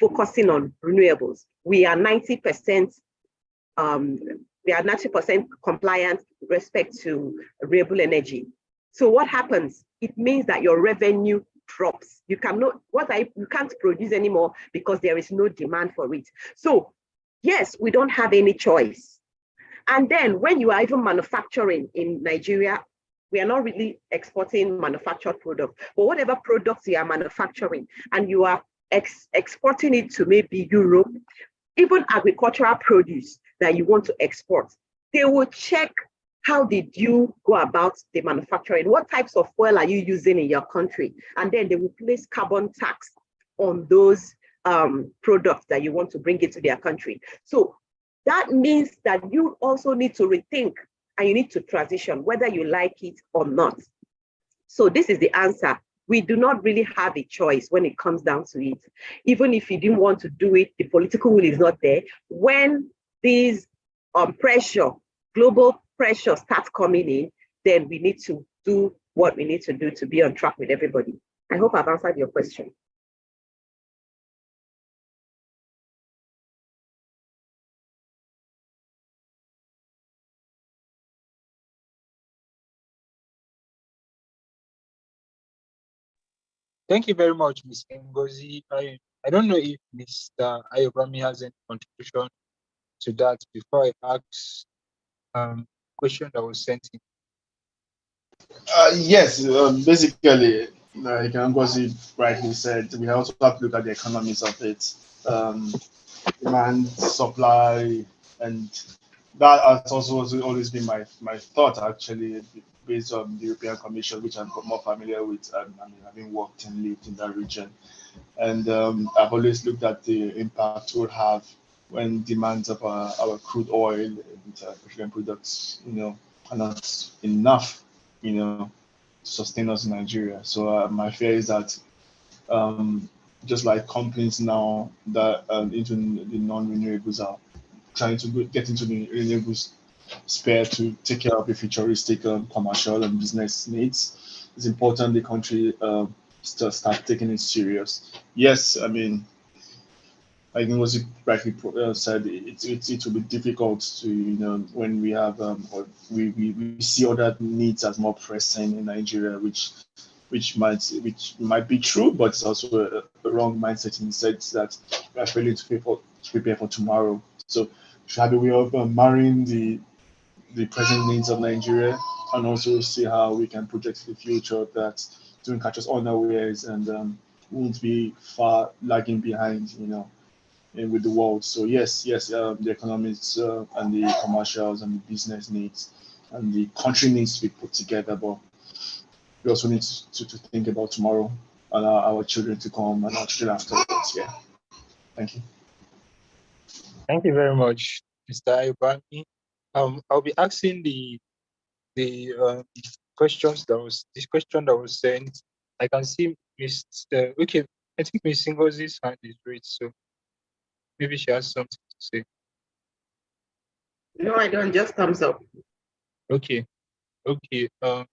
[SPEAKER 1] focusing on renewables, we are 90% compliant with respect to renewable energy. So what happens? It means that your revenue drops. You can't produce anymore because there is no demand for it. So yes, we don't have any choice. And then when you are even manufacturing in Nigeria, we are not really exporting manufactured products, but whatever products you are manufacturing and you are exporting it to maybe Europe, even agricultural produce that you want to export, they will check how did you go about the manufacturing? What types of fuel are you using in your country? And then they will place carbon tax on those products that you want to bring into their country. So that means that you also need to rethink and you need to transition, whether you like it or not. So this is the answer. We do not really have a choice when it comes down to it. Even if you didn't want to do it, the political will is not there. When these global pressure starts coming in, then we need to do what we need to do to be on track with everybody. I hope I've answered your question.
[SPEAKER 2] Thank you very much, Ms. Ngozi. I don't know if Mr. Ayobami has any contribution to that before I ask question that was sent in.
[SPEAKER 3] Yes, basically, like Ngozi rightly said, we also have to look at the economics of it, demand, supply, and that has also always been my thought, actually, based on the European Commission, which I'm more familiar with. I mean, having worked and lived in that region, and I've always looked at the impact we'll have when demands of our crude oil and petroleum products, are not enough, to sustain us in Nigeria. So my fear is that just like companies now that into the non-renewables are trying to get into the renewables sphere to take care of the futuristic commercial and business needs, it's important the country start taking it serious. Yes, I mean, I think what you rightly said, it will be difficult to, when we have we see other needs as more pressing in Nigeria, which might be true, but it's also a wrong mindset in the sense that we are failing to prepare for tomorrow. So we should have a way of marrying the present needs of Nigeria and also see how we can project the future that don't catch us unawares and won't be far lagging behind, with the world. So yes, the economics and the commercials and the business needs and the country needs to be put together, but we also need to think about tomorrow and our children to come and our children afterwards. Yeah. Thank you.
[SPEAKER 2] Thank you very much, Mr. Ayobami. I'll be asking the question that was sent. I can see Mr. Okay, I think Ms. Ngozi's hand is raised, so maybe she has something to say.
[SPEAKER 1] No, I don't. Just thumbs up.
[SPEAKER 2] Okay. Mr.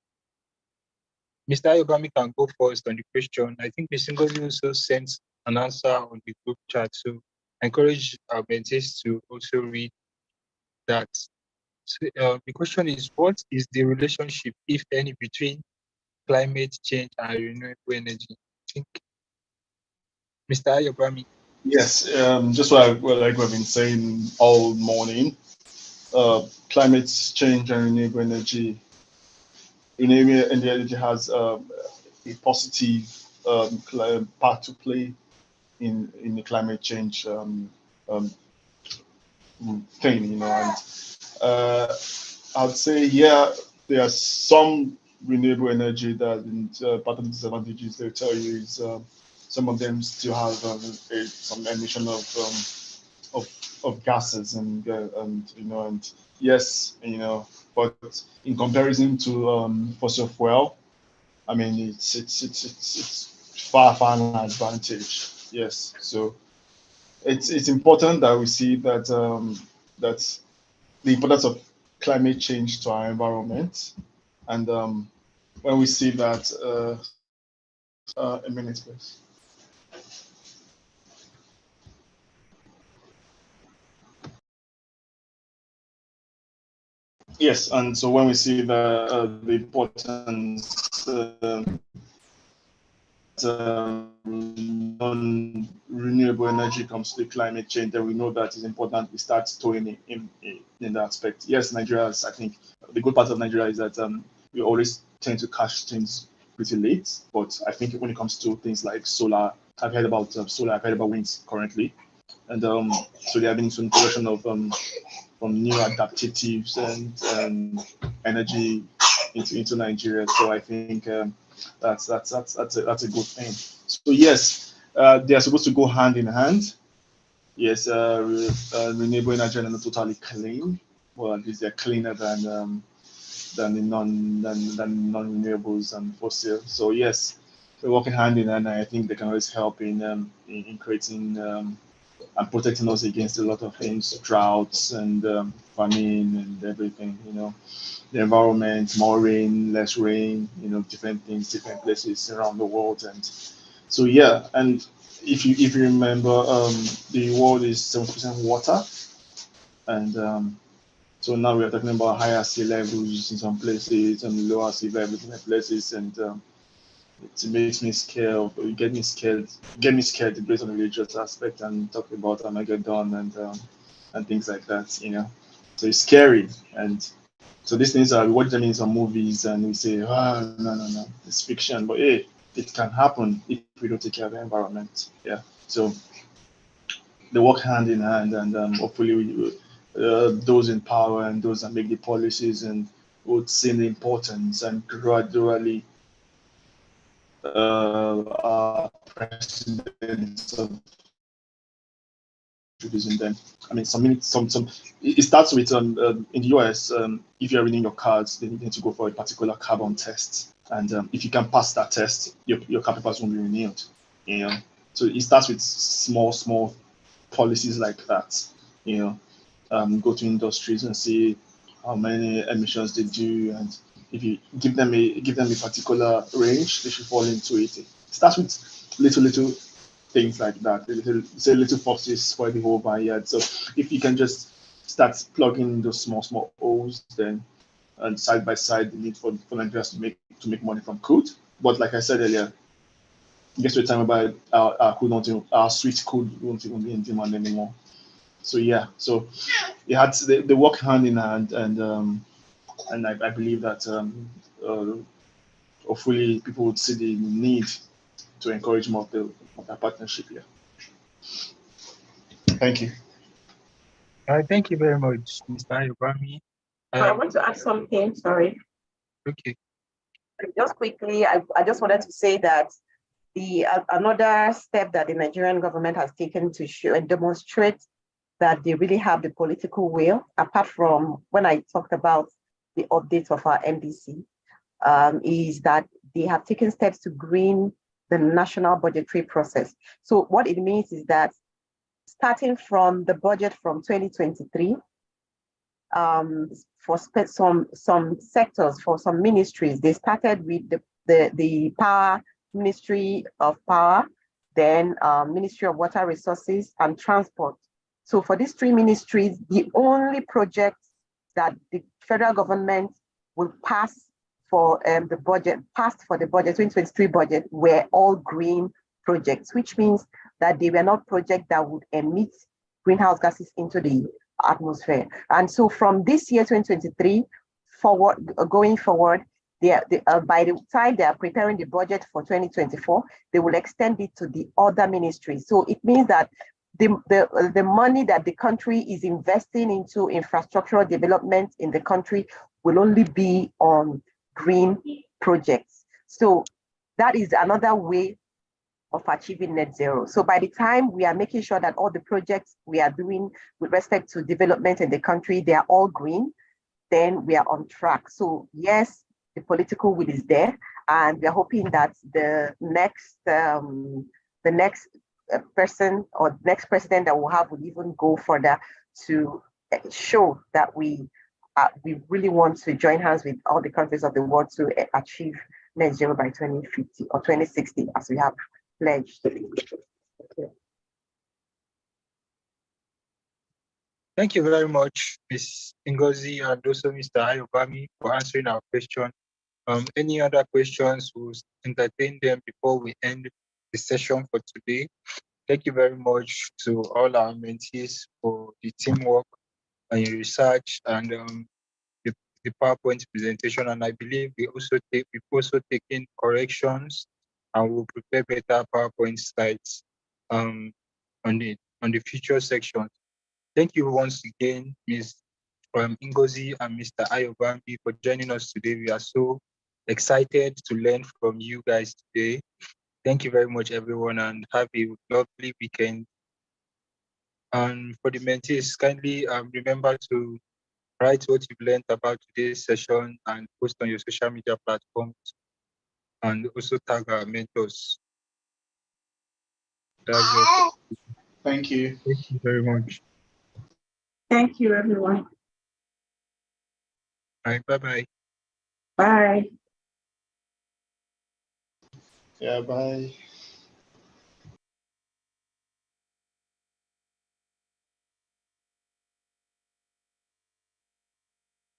[SPEAKER 2] Ayobami can go first on the question. I think Ms. Ngozi also sent an answer on the group chat, so I encourage our mentees to also read that. So, the question is, what is the relationship, if any, between climate change and renewable energy? I think Mr. Ayobami.
[SPEAKER 3] Yes, just like we've been saying all morning, climate change and renewable energy has a positive part to play in the climate change thing, and I would say, yeah, there are some renewable energy that part of the disadvantages they tell you is some of them still have some emission of gases and yes, but in comparison to fossil fuel, I mean it's far an advantage. Yes, so it's important that we see that that the importance of climate change to our environment, and when we see that a minute please. Yes, and so when we see the importance non-renewable energy comes to the climate change, then we know that it's important we start towing in that aspect. Yes, Nigeria is, I think, the good part of Nigeria is that we always tend to catch things pretty late, but I think when it comes to things like solar, I've heard about solar, I've heard about winds currently, And so there have been some introduction of from new adaptatives and energy into Nigeria. So I think that's a good thing. So yes, they are supposed to go hand in hand. Yes, renewable energy are not totally clean. Well, at least they're cleaner than the non-renewables and fossil. So yes, we're working hand in hand. And I think they can always help in creating and protecting us against a lot of things, droughts and famine and everything. The environment, more rain, less rain. Different things, different places around the world, and so yeah. And if you remember, the world is 70% water, and so now we are talking about higher sea levels in some places and lower sea levels in other places, and it makes me scared. Get me scared based on the religious aspect and talk about Armageddon and things like that. So it's scary, and so these things are we watch them in some movies and we say, oh no, it's fiction, but hey, it can happen if we don't take care of the environment. Yeah, so they work hand in hand, and hopefully those in power and those that make the policies and would see the importance and gradually our presidents of introducing them. I mean, it starts with in the US, if you're reading your cards, then you need to go for a particular carbon test, and if you can pass that test, your car papers won't be renewed. So it starts with small policies like that. Go to industries and see how many emissions they do, and if you give them a particular range, they should fall into it. It starts with little things like that. Little foxes spoil the whole vineyard. So if you can just start plugging those small holes, then and side by side the need for Nigerians to make money from crude. But like I said earlier, it gets to a time whereby our sweet crude won't even be in demand anymore. So yeah, so they work hand in hand, and I believe that hopefully people would see the need to encourage more of that partnership here. Thank you.
[SPEAKER 2] Thank you very much, Mr. Ayobami.
[SPEAKER 1] I want to add something, sorry.
[SPEAKER 2] Okay.
[SPEAKER 1] Just quickly, I just wanted to say that another step that the Nigerian government has taken to show and demonstrate that they really have the political will, apart from when I talked about the updates of our MDC, is that they have taken steps to green the national budgetary process. So what it means is that starting from the budget from 2023, for some sectors, for some ministries, they started with the power, Ministry of Power, then Ministry of Water Resources and Transport. So for these three ministries, the only projects that the federal government will pass for the budget, passed for the budget, 2023 budget, were all green projects, which means that they were not projects that would emit greenhouse gases into the atmosphere. And so from this year, 2023, going forward, by the time they are preparing the budget for 2024, they will extend it to the other ministries. So it means that the money that the country is investing into infrastructural development in the country will only be on green projects. So that is another way of achieving net zero. So by the time we are making sure that all the projects we are doing with respect to development in the country, they are all green, then we are on track. So yes, the political will is there, and we are hoping that the next person or next president that we'll have will even go further to show that we really want to join hands with all the countries of the world to achieve net zero by 2050 or 2060, as we have pledged.
[SPEAKER 2] Thank you very much, Ms. Ngozi and also Mr. Ayobami, for answering our question. Any other questions, we'll entertain them before we end the session for today. Thank you very much to all our mentees for the teamwork and your research and the PowerPoint presentation. And I believe we've also taken corrections and we'll prepare better PowerPoint slides on it. on the future sections. Thank you once again, Ms. Ngozi and Mr. Ayobami, for joining us today. We are so excited to learn from you guys today. Thank you very much, everyone, and have a lovely weekend. And for the mentees, kindly remember to write what you've learned about today's session and post on your social media platforms, and also tag our mentors. That's all.
[SPEAKER 3] Thank you.
[SPEAKER 2] Thank you very much.
[SPEAKER 1] Thank you, everyone.
[SPEAKER 2] All right, bye-bye.
[SPEAKER 1] Bye.
[SPEAKER 3] Yeah, bye.